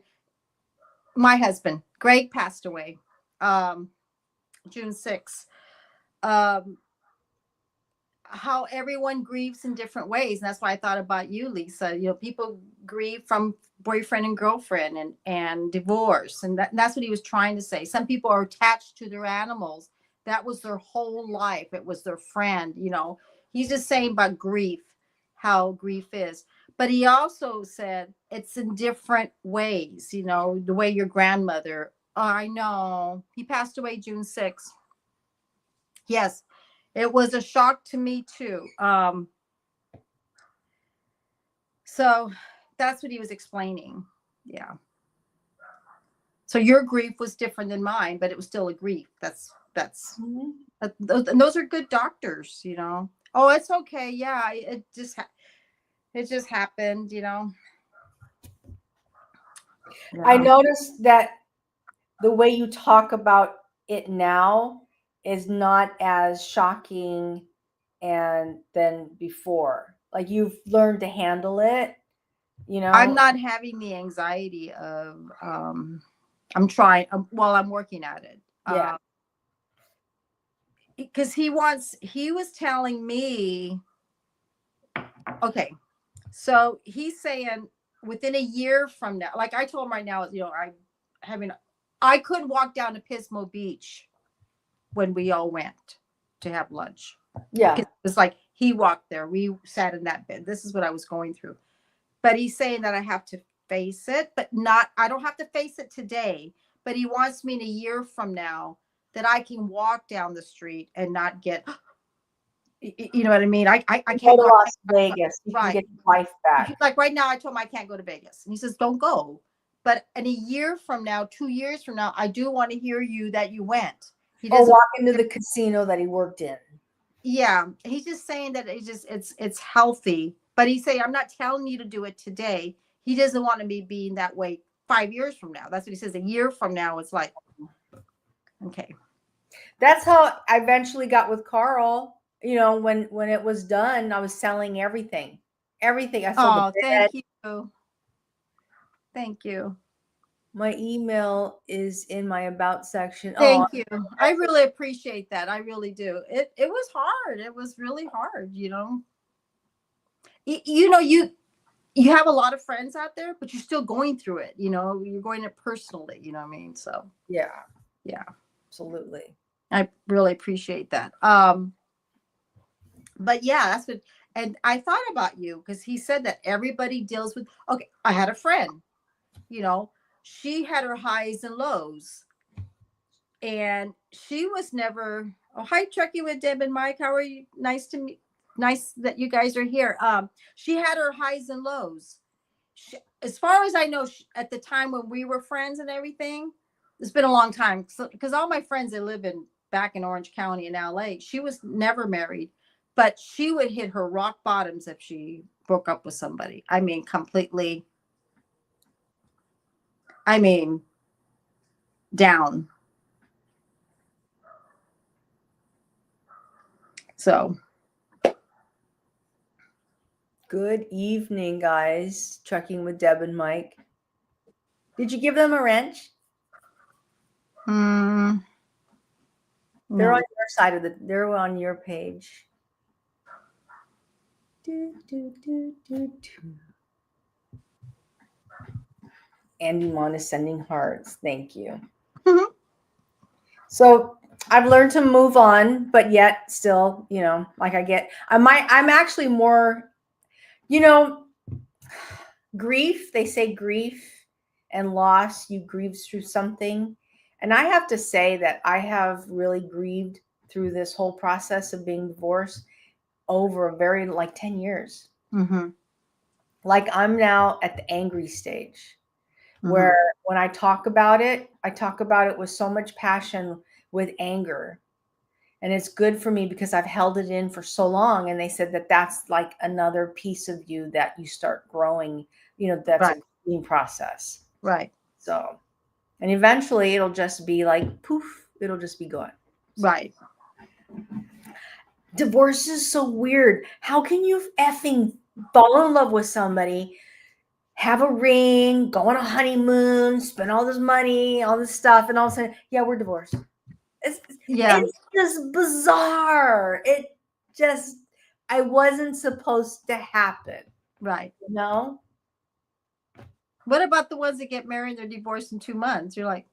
[SPEAKER 1] My husband, Greg, passed away um, June 6th. Um, how everyone grieves in different ways. And that's why I thought about you, Lisa. You know, people grieve from boyfriend and girlfriend and divorce. And that's what he was trying to say. Some people are attached to their animals. That was their whole life. It was their friend, you know. He's just saying about grief, how grief is. But he also said it's in different ways, you know, the way your grandmother, oh, I know. He passed away June 6th. Yes, it was a shock to me too. So that's what he was explaining. Yeah. So your grief was different than mine, but it was still a grief.
[SPEAKER 2] Mhm.
[SPEAKER 1] And those are good doctors, you know. Oh, it's okay. Yeah, it just happened, you know.
[SPEAKER 2] I
[SPEAKER 1] Yeah.
[SPEAKER 2] noticed that the way you talk about it now is not as shocking and than before. Like you've learned to handle it, you
[SPEAKER 1] I'm
[SPEAKER 2] know?
[SPEAKER 1] not having the anxiety of I'm trying well, I'm working at it.
[SPEAKER 2] Yeah.
[SPEAKER 1] Because he was telling me, okay, so he's saying within a year from now, like I told him right now, you know, having I could walk down to Pismo Beach when we all went to have lunch.
[SPEAKER 2] Yeah.
[SPEAKER 1] Because it was like he walked there, we sat in that bed. This is what I was going through. But he's saying that I have to face it, but not I don't have to face it today. But he wants me in a year from now that I can walk down the street and not get you know what I mean? I
[SPEAKER 2] Go
[SPEAKER 1] can't
[SPEAKER 2] to
[SPEAKER 1] go.
[SPEAKER 2] Las Vegas. You can
[SPEAKER 1] Right.
[SPEAKER 2] get your life back.
[SPEAKER 1] Like right now, I told him I can't go to Vegas, and he says, "Don't go." But in a year from now, 2 years from now, I do want to hear you that you went. He
[SPEAKER 2] Or
[SPEAKER 1] doesn't.
[SPEAKER 2] walk into the casino that he worked in.
[SPEAKER 1] Yeah, he's just saying that it's healthy. But he's saying I'm not telling you to do it today. He doesn't want to be being that way 5 years from now. That's what he says. A year from now, it's like, okay.
[SPEAKER 2] That's how I eventually got with Carl. You know, when it was done, I was selling everything. Everything. I sold the
[SPEAKER 1] Oh,
[SPEAKER 2] bed.
[SPEAKER 1] thank you, thank you.
[SPEAKER 2] My email is in my about section. Oh,
[SPEAKER 1] Thank you. I really appreciate that. I really do. It was hard. It was really hard, you know. You know, you have a lot of friends out there, but you're still going through it, you know. You're going it personally, you know what I mean? So,
[SPEAKER 2] yeah,
[SPEAKER 1] yeah.
[SPEAKER 2] absolutely.
[SPEAKER 1] I really appreciate that. But yeah, that's what and I thought about you because he said that everybody deals with okay, I had a friend, you know, she had her highs and lows. And she was never oh hi Truckee with Deb and Mike, how are you? Nice to meet nice that you guys are here. She had her highs and lows. As far as I know, at the time when we were friends and everything, it's been a long time because all my friends they live in back in Orange County in LA. She was never married, but she would hit her rock bottoms if she broke up with somebody. I mean completely, I mean down. So
[SPEAKER 2] Good evening, guys. Trucking with Deb and Mike. Did you give them a wrench?
[SPEAKER 1] mm,
[SPEAKER 2] They're on
[SPEAKER 1] no.
[SPEAKER 2] your side of they're on your page. Do, do, do, do, do. Andy Mon is sending hearts. Thank you. So I've learned to move on, but yet still, you know, like I'm actually more, you know, grief, they say grief and loss, you grieve through something. And I have to say that I have really grieved through this whole process of being divorced over a very like 10 years.
[SPEAKER 1] Mm-hmm.
[SPEAKER 2] Like I'm now at the angry stage
[SPEAKER 1] Mm-hmm.
[SPEAKER 2] where when I talk about it, I talk about it with so much passion, with anger. And it's good for me because I've held it in for so long. And they said that that's like another piece of you that you start growing, you know, that's a
[SPEAKER 1] Right.
[SPEAKER 2] growing process.
[SPEAKER 1] Right.
[SPEAKER 2] So, and eventually it'll just be like poof, it'll just be gone.
[SPEAKER 1] Right.
[SPEAKER 2] Divorce is so weird. How can you effing fall in love with somebody, have a ring, go on a honeymoon, spend all this money, all this stuff, and all of a sudden, yeah, we're divorced.
[SPEAKER 1] Yeah.
[SPEAKER 2] It's just bizarre. It just, I wasn't supposed to happen,
[SPEAKER 1] Right.
[SPEAKER 2] you know?
[SPEAKER 1] What about the ones that get married and they're divorced in 2 months? You're like,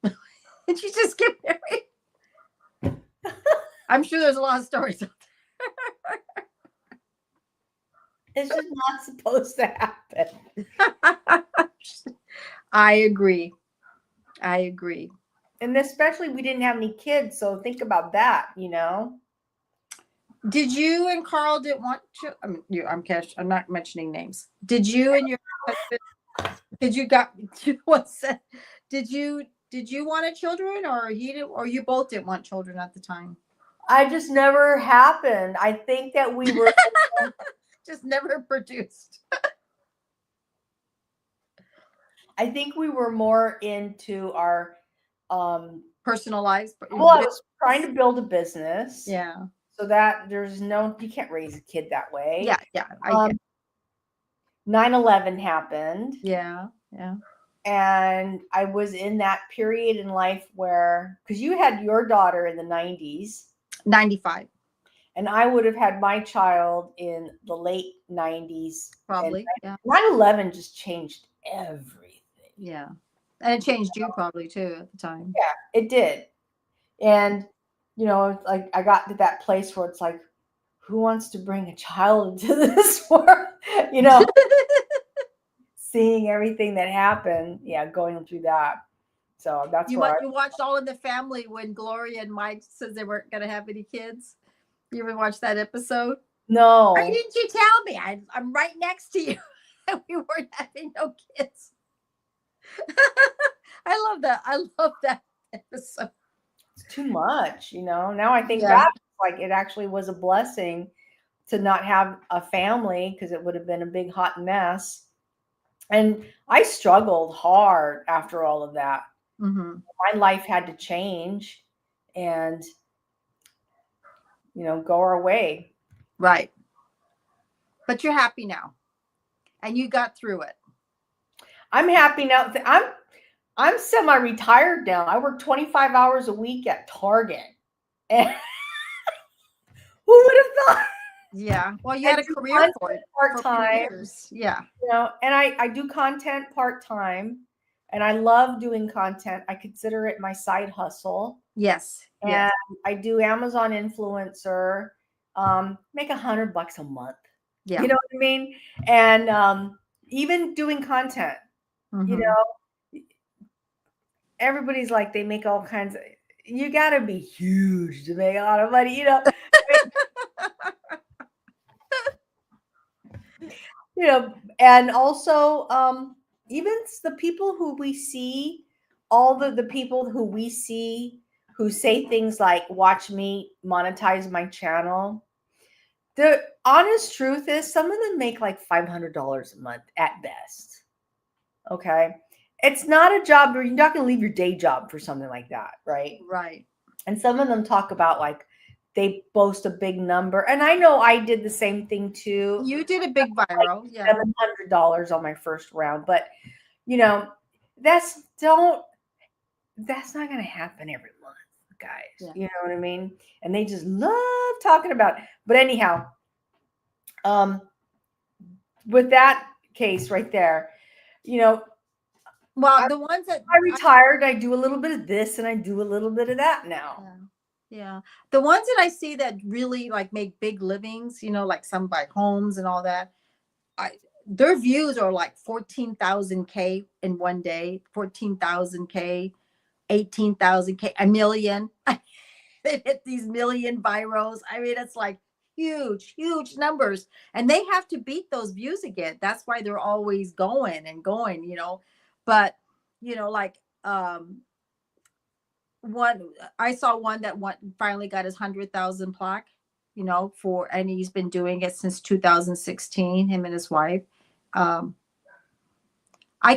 [SPEAKER 1] did you just get married? I'm sure there's a lot of stories.
[SPEAKER 2] It's just not supposed to happen.
[SPEAKER 1] I agree. I agree.
[SPEAKER 2] And especially we didn't have any kids, so think about that, you know?
[SPEAKER 1] Did you and Carl didn't want to? I'm not mentioning names. Did you and your husband? What's that? Did you want children, or he did, or you both didn't want children at the time?
[SPEAKER 2] I just never happened. I think that we were
[SPEAKER 1] just never produced.
[SPEAKER 2] I think we were more into our
[SPEAKER 1] personal lives.
[SPEAKER 2] Well, I was trying to build a business.
[SPEAKER 1] Yeah.
[SPEAKER 2] So that you can't raise a kid that way.
[SPEAKER 1] Yeah, yeah. I get
[SPEAKER 2] 9/11 happened.
[SPEAKER 1] Yeah, yeah.
[SPEAKER 2] And I was in that period in life where, because you had your daughter in the 90s.
[SPEAKER 1] 95.
[SPEAKER 2] And I would have had my child in the late 90s.
[SPEAKER 1] Probably, yeah.
[SPEAKER 2] 9/11 just changed everything.
[SPEAKER 1] Yeah. And it changed you probably too at the time.
[SPEAKER 2] Yeah, it did. And, you know, like I got to that place where it's like, who wants to bring a child into this world? You know, seeing everything that happened. Yeah, going through that. So that's
[SPEAKER 1] you watched All in the Family when Gloria and Mike says they weren't going to have any kids. You ever watch that episode?
[SPEAKER 2] No.
[SPEAKER 1] Why didn't you tell me? I'm right next to you. And we weren't having no kids. I love that. I love that episode.
[SPEAKER 2] It's too much, you know. Now I think back, like it actually was a blessing to not have a family, because it would have been a big hot mess. And I struggled hard after all of that.
[SPEAKER 1] Mm-hmm.
[SPEAKER 2] My life had to change and, you know, go our way.
[SPEAKER 1] Right. But you're happy now. And you got through it.
[SPEAKER 2] I'm happy now. I'm semi-retired now. I work 25 hours a week at Target. And who would have thought?
[SPEAKER 1] Yeah. Well, you had a career for it
[SPEAKER 2] part-time.
[SPEAKER 1] Yeah.
[SPEAKER 2] You know, and I do content part-time, and I love doing content. I consider it my side hustle.
[SPEAKER 1] Yes.
[SPEAKER 2] And
[SPEAKER 1] yes.
[SPEAKER 2] I do Amazon influencer, make $100 a month.
[SPEAKER 1] Yeah.
[SPEAKER 2] You know what I mean? And even doing content,
[SPEAKER 1] Mm-hmm.
[SPEAKER 2] you know, everybody's like, they make all kinds of, you got to be huge to make a lot of money, you know. You know, and also even the people who we see, all the people who we see who say things like, watch me monetize my channel. The honest truth is some of them make like $500 a month at best. Okay. It's not a job where you're not going to leave your day job for something like that. Right.
[SPEAKER 1] Right.
[SPEAKER 2] And some of them talk about like, they boast a big number. And I know I did the same thing too.
[SPEAKER 1] You did a big viral.
[SPEAKER 2] Like
[SPEAKER 1] yeah.
[SPEAKER 2] $700 on my first round. But, you know, that's not going to happen every month, guys. Yeah. You know what I mean? And they just love talking about it. But anyhow, with that case right there, you know,
[SPEAKER 1] well, the ones that
[SPEAKER 2] I retired, I do a little bit of this and I do a little bit of that now.
[SPEAKER 1] Yeah. The ones that I see that really like make big livings, you know, like some buy homes and all that, their views are like 14,000K in one day, 14,000K, 18,000K, a million. They hit these million virals. I mean, it's like huge, huge numbers. And they have to beat those views again. That's why they're always going and going, you know. But, you know, like I saw one that finally got his 100,000 plaque, you know, and he's been doing it since 2016, him and his wife. I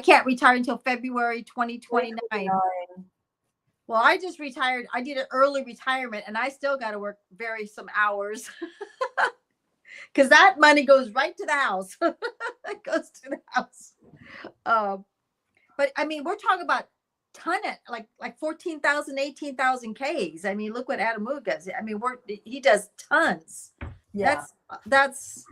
[SPEAKER 1] can't retire until February 2029. Well, I just retired. I did an early retirement and I still got to work some hours. because that money goes right to the house. It goes to the house. Um, but I mean, we're talking about ton of like 14,000, 18,000 Ks. I mean, look what Adam Wu does. I mean, he does tons.
[SPEAKER 2] Yeah.
[SPEAKER 1] That's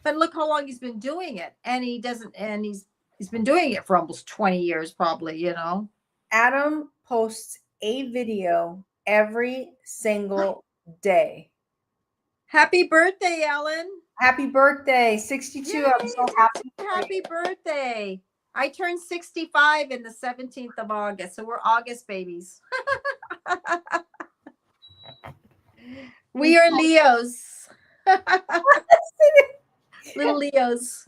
[SPEAKER 1] but look how long he's been doing it. And he doesn't and he's been doing it for almost 20 years, probably, you know.
[SPEAKER 2] Adam posts a video every single day.
[SPEAKER 1] Happy birthday, Ellen.
[SPEAKER 2] Happy birthday, 62.
[SPEAKER 1] Yay,
[SPEAKER 2] I'm so happy.
[SPEAKER 1] happy birthday. I turned 65 in the 17th of August. So we're August babies. We are Leos. Little Leos.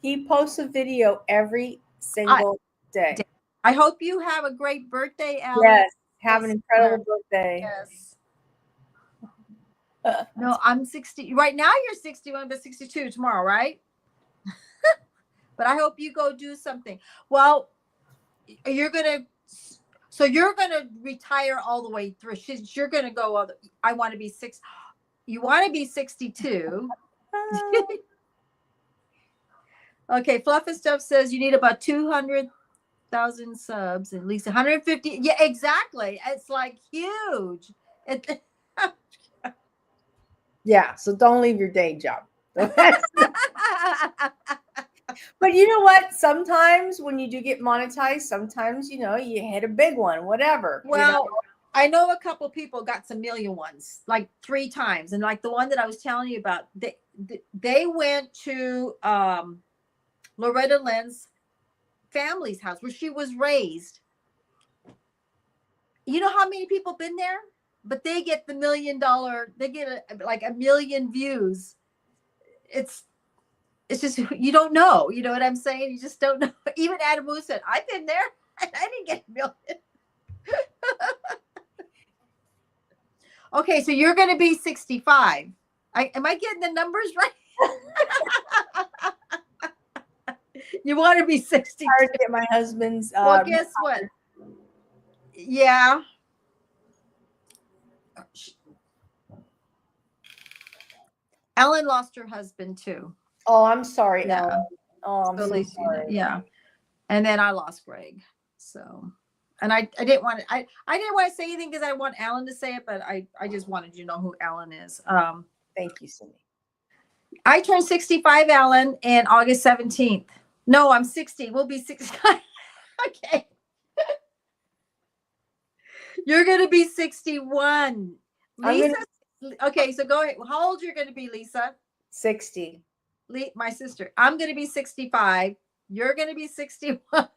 [SPEAKER 2] He posts a video every single day.
[SPEAKER 1] I hope you have a great birthday, Ellen.
[SPEAKER 2] Yes. Have an incredible birthday.
[SPEAKER 1] Yes. No, I'm 60. Right now you're 61, but 62 tomorrow, right? But I hope you go do something. Well, you're going to retire all the way through. You're going to go, I want to be you want to be 62. Okay. Fluff and Stuff says you need about 200,000 subs and at least 150. Yeah, exactly. It's like huge.
[SPEAKER 2] Yeah. So don't leave your day job. But you know what? Sometimes when you do get monetized, sometimes, you hit a big one, whatever.
[SPEAKER 1] Well, I know a couple people got some million ones, like 3 times. And like the one that I was telling you about, they went to Loretta Lynn's family's house where she was raised. You know how many people been there? But they get the $1 million, they get like 1 million views. It's just, you don't know. You know what I'm saying? You just don't know. Even Adam Wu said, I've been there and I didn't get 1 million. Okay, so you're going to be 65. Am I getting the numbers right? You want to be 60.
[SPEAKER 2] Hard to get my husband's.
[SPEAKER 1] Well, guess what? Yeah. Ellen lost her husband too.
[SPEAKER 2] Oh, I'm sorry,
[SPEAKER 1] Yeah.
[SPEAKER 2] Ellen. Oh, I'm so sorry.
[SPEAKER 1] Yeah. And then I lost Greg. So, and I didn't want to, I didn't want to say anything because I want Alan to say it, but I just wanted you to know who Alan is.
[SPEAKER 2] Thank you, Cindy.
[SPEAKER 1] I turned 65, Alan, in August 17th. No, I'm 60. We'll be 65. Okay. You're going to be 61. Lisa. Okay, so go ahead. How old you're going to be, Lisa?
[SPEAKER 2] 60.
[SPEAKER 1] My sister. I'm going to be 65. You're going to be 61.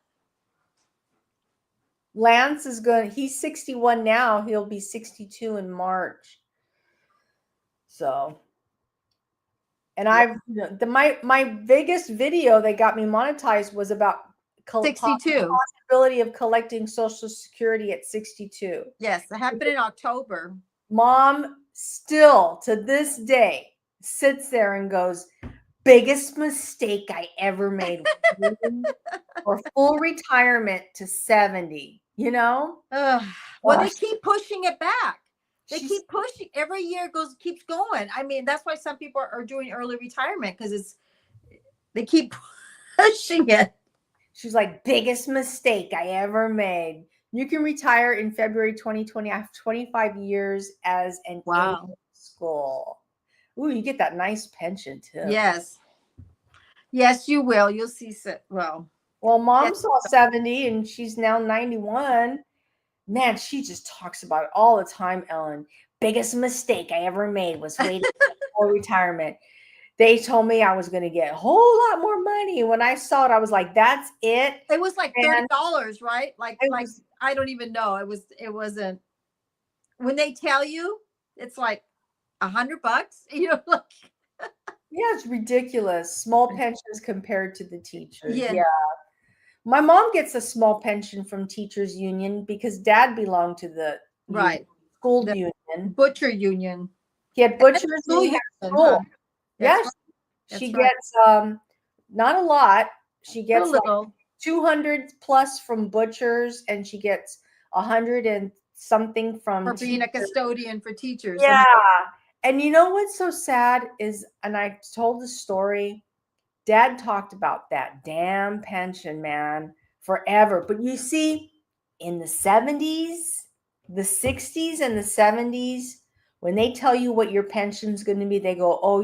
[SPEAKER 2] Lance is he's 61 now. He'll be 62 in March. So, and my biggest video that got me monetized was about
[SPEAKER 1] 62.
[SPEAKER 2] Possibility of collecting Social Security at 62.
[SPEAKER 1] Yes, it happened in October.
[SPEAKER 2] Mom still to this day sits there and goes, biggest mistake I ever made for full retirement to 70, Well,
[SPEAKER 1] they keep pushing it back. They keep pushing. Every year keeps going. I mean, that's why some people are doing early retirement because they keep pushing it.
[SPEAKER 2] She's like, biggest mistake I ever made. You can retire in February 2020. I have 25 years as an aide in school. Ooh, you get that nice pension too.
[SPEAKER 1] Yes. Yes, you will. You'll see. Well,
[SPEAKER 2] Mom saw 70 and she's now 91. Man, she just talks about it all the time, Ellen. Biggest mistake I ever made was waiting for retirement. They told me I was going to get a whole lot more money. When I saw it, I was like, that's it.
[SPEAKER 1] It was like $30, right? I don't even know. It wasn't. When they tell you, it's like $100, like.
[SPEAKER 2] Yeah, it's ridiculous. Small pensions compared to the teachers.
[SPEAKER 1] Yeah.
[SPEAKER 2] My mom gets a small pension from Teachers Union because Dad belonged to the school union.
[SPEAKER 1] Butcher union.
[SPEAKER 2] He had butchers in school. Yes. She gets not a lot. She gets
[SPEAKER 1] a little.
[SPEAKER 2] Like 200 plus from butchers, and she gets 100 and something from
[SPEAKER 1] being a custodian for teachers.
[SPEAKER 2] Yeah. And you know what's so sad is, and I told the story, Dad talked about that damn pension, man, forever. But you see, in the 70s, the 60s, and the 70s, when they tell you what your pension's going to be, they go, oh,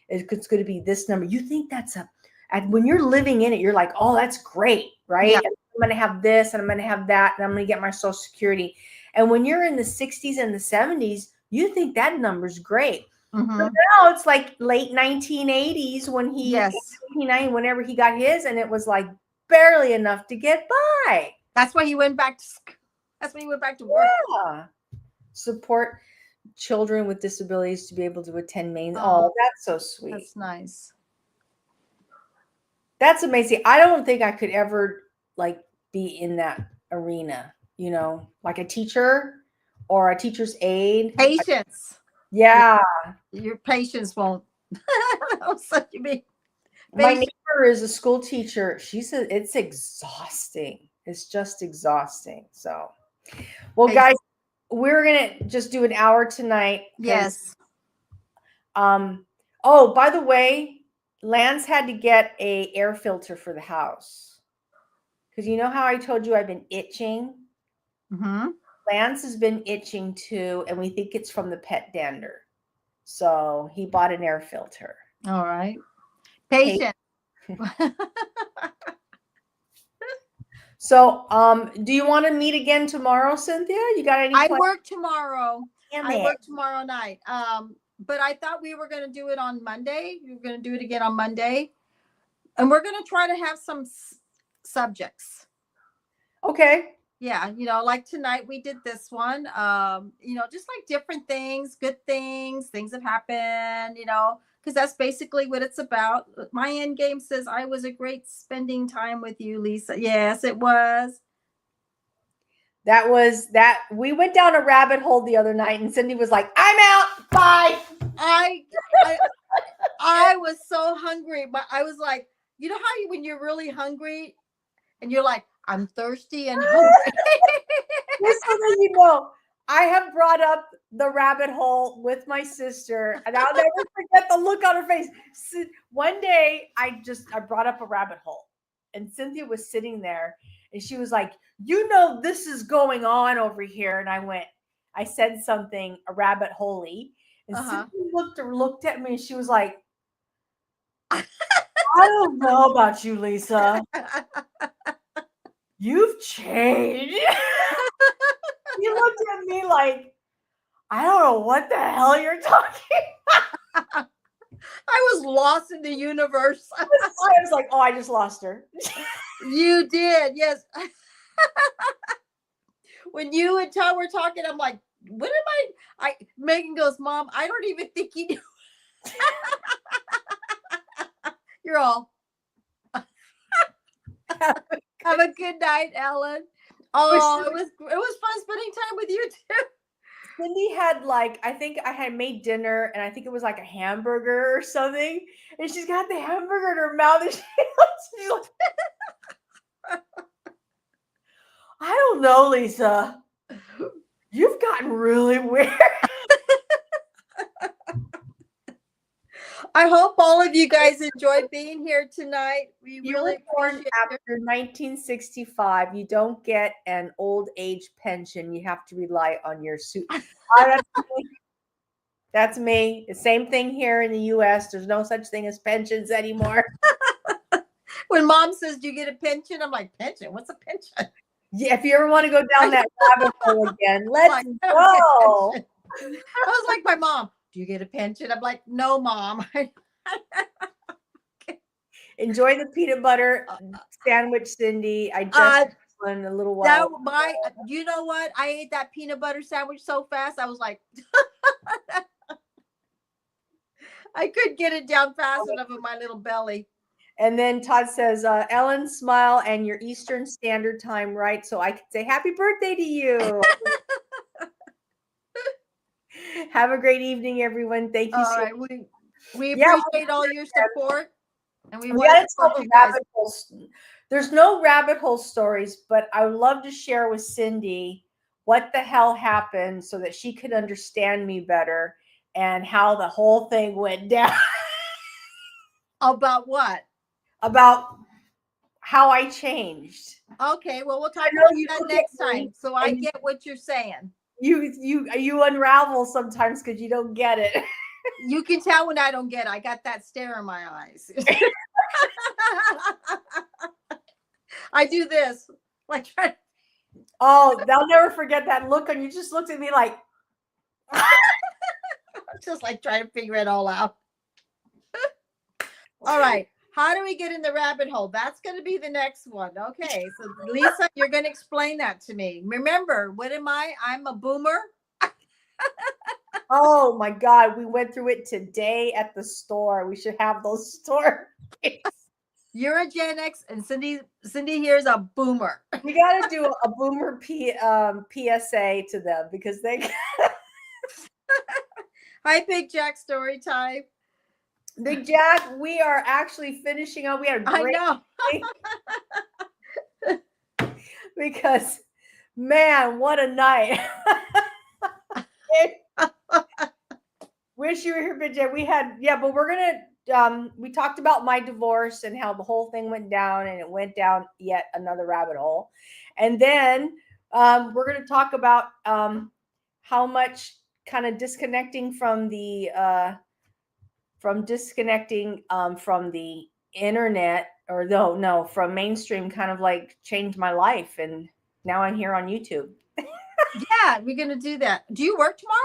[SPEAKER 2] it's going to be this number. You think and when you're living in it, you're like, oh, that's great, right?
[SPEAKER 1] Yeah.
[SPEAKER 2] And I'm going to have this and I'm going to have that and I'm going to get my Social Security. And when you're in the 60s and the 70s, you think that number's great.
[SPEAKER 1] Mm-hmm.
[SPEAKER 2] But now it's like late 1980s when
[SPEAKER 1] Yes.
[SPEAKER 2] 1990, whenever he got his, and it was like barely enough to get by.
[SPEAKER 1] That's why he went back to school. That's when he went back to work.
[SPEAKER 2] Yeah. Support children with disabilities to be able to attend main. Oh, that's so sweet.
[SPEAKER 1] That's nice.
[SPEAKER 2] That's amazing. I don't think I could ever like be in that arena, like a teacher or a teacher's aide.
[SPEAKER 1] Patience.
[SPEAKER 2] Yeah.
[SPEAKER 1] Your patience won't.
[SPEAKER 2] My neighbor is a school teacher. She said it's exhausting. It's just exhausting. So, well, guys, we're gonna just do an hour tonight.
[SPEAKER 1] Yes.
[SPEAKER 2] Oh, by the way, Lance had to get a air filter for the house because you know how I told you I've been itching.
[SPEAKER 1] Mm-hmm.
[SPEAKER 2] Lance has been itching too, and we think it's from the pet dander. So he bought an air filter.
[SPEAKER 1] All right. Patient.
[SPEAKER 2] So, do you want to meet again tomorrow, Cynthia? You got any?
[SPEAKER 1] I work tomorrow.
[SPEAKER 2] I
[SPEAKER 1] work tomorrow night. But I thought we were going to do it on Monday. We were going to do it again on Monday, and we're going to try to have some subjects.
[SPEAKER 2] Okay.
[SPEAKER 1] Yeah, like tonight we did this one. Just like different things, good things have happened. Because that's basically what it's about. My end game says I was a great spending time with you, Lisa. Yes, it was.
[SPEAKER 2] That was that. We went down a rabbit hole the other night, and Cindy was like, "I'm out. Bye."
[SPEAKER 1] I was so hungry, but I was like, you know how when you're really hungry, and you're like, I'm thirsty and hungry.
[SPEAKER 2] Just so that I have brought up the rabbit hole with my sister, and I'll never forget the look on her face. One day, I brought up a rabbit hole, and Cynthia was sitting there, and she was like, this is going on over here. And I said something, a rabbit hole-y, and Cynthia looked at me, and she was like, I don't know about you, Lisa. You've changed. You looked at me like, I don't know what the hell you're talking about.
[SPEAKER 1] I was lost in the universe.
[SPEAKER 2] I was like, oh, I just lost her.
[SPEAKER 1] You did, yes. When you and Tom were talking, I'm like, what am I? Megan goes, Mom, I don't even think you knew. You're all. Have a good night, Ellen. Oh, it was fun spending time with you too.
[SPEAKER 2] Cindy had I think I had made dinner, and I think it was like a hamburger or something, and she's got the hamburger in her mouth, and she's like, I don't know, Lisa. You've gotten really weird.
[SPEAKER 1] I hope all of you guys enjoyed being here tonight. We really appreciate it.
[SPEAKER 2] After 1965, you don't get an old age pension. You have to rely on your suit. That's me. The same thing here in the U.S. There's no such thing as pensions anymore.
[SPEAKER 1] When Mom says, do you get a pension? I'm like, pension? What's a pension?
[SPEAKER 2] Yeah, if you ever want to go down that rabbit hole again, let's go.
[SPEAKER 1] I was like, my mom, do you get a pension? I'm like, no, Mom.
[SPEAKER 2] Enjoy the peanut butter sandwich, Cindy. I just one a little while.
[SPEAKER 1] You know what? I ate that peanut butter sandwich so fast. I was like, I couldn't get it down fast enough in my little belly.
[SPEAKER 2] And then Todd says, Ellen, smile, and your Eastern Standard Time, right? So I can say happy birthday to you. Have a great evening, everyone. Thank you so much.
[SPEAKER 1] We appreciate all your support. And we
[SPEAKER 2] want to tell the rabbit holes. There's no rabbit hole stories, but I would love to share with Cindy what the hell happened so that she could understand me better. and how the whole thing went down.
[SPEAKER 1] About what?
[SPEAKER 2] About how I changed.
[SPEAKER 1] Okay, well, we'll talk
[SPEAKER 2] I know
[SPEAKER 1] about
[SPEAKER 2] you
[SPEAKER 1] that
[SPEAKER 2] look at
[SPEAKER 1] next
[SPEAKER 2] me
[SPEAKER 1] time. So I
[SPEAKER 2] and
[SPEAKER 1] get what you're saying.
[SPEAKER 2] you unravel sometimes because you don't get it.
[SPEAKER 1] You can tell when I don't get it. I got that stare in my eyes. I do this. Like,
[SPEAKER 2] Oh, they'll never forget that look on you. Just looked at me like,
[SPEAKER 1] just like trying to figure it all out. All right. How do we get in the rabbit hole? That's going to be the next one. Okay. So, Lisa, you're going to explain that to me. Remember, what am I? I'm a boomer.
[SPEAKER 2] oh my God, we went through it today at the store. We should have those stories.
[SPEAKER 1] You're a Gen X, and Cindy here's a boomer.
[SPEAKER 2] We got to do a boomer PSA to them because they.
[SPEAKER 1] Hi, Big Jack story time.
[SPEAKER 2] Big Jack, we are actually finishing up. We had a great because, man, what a night. Wish you were here, Big Jack. We had, but we're going to, we talked about my divorce and how the whole thing went down, and it went down yet another rabbit hole. And then we're going to talk about how much kind of disconnecting from the from the internet, or no, from mainstream kind of like changed my life. And now I'm here on YouTube.
[SPEAKER 1] Yeah, we're going to do that. Do you work tomorrow?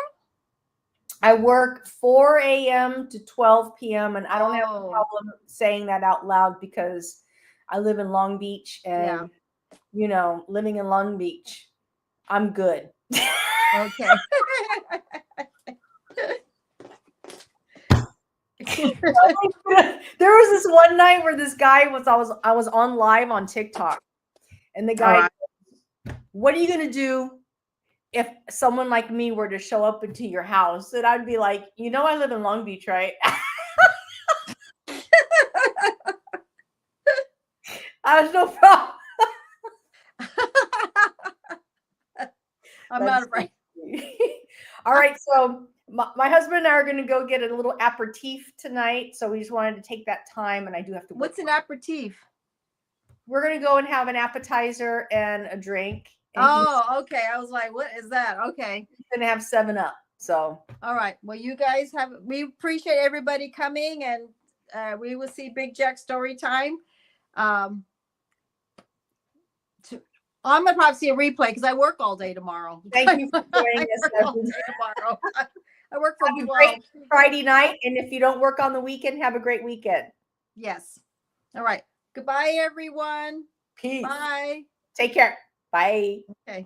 [SPEAKER 2] I work 4 a.m. to 12 p.m. and I don't have a problem saying that out loud because I live in Long Beach, and living in Long Beach, I'm good.
[SPEAKER 1] Okay.
[SPEAKER 2] There was this one night where this guy I was on live on TikTok, and the guy, what are you gonna do if someone like me were to show up into your house? And I'd be like, I live in Long Beach, right? I was no problem.
[SPEAKER 1] I'm not afraid.
[SPEAKER 2] All right, so my husband and I are going to go get a little aperitif tonight. So we just wanted to take that time, and I do have to.
[SPEAKER 1] What's an aperitif?
[SPEAKER 2] We're going to go and have an appetizer and a drink. And
[SPEAKER 1] okay. I was like, what is that? Okay.
[SPEAKER 2] He's going to have 7-Up. So.
[SPEAKER 1] All right. Well, you guys we appreciate everybody coming, and we will see Big Jack story time. I'm going to probably see a replay because I work all day tomorrow.
[SPEAKER 2] Thank you for joining us.
[SPEAKER 1] Tomorrow. I work from 12.
[SPEAKER 2] Great Friday night. And if you don't work on the weekend, have a great weekend.
[SPEAKER 1] Yes. All right. Goodbye, everyone.
[SPEAKER 2] Peace.
[SPEAKER 1] Bye.
[SPEAKER 2] Take care. Bye.
[SPEAKER 1] Okay.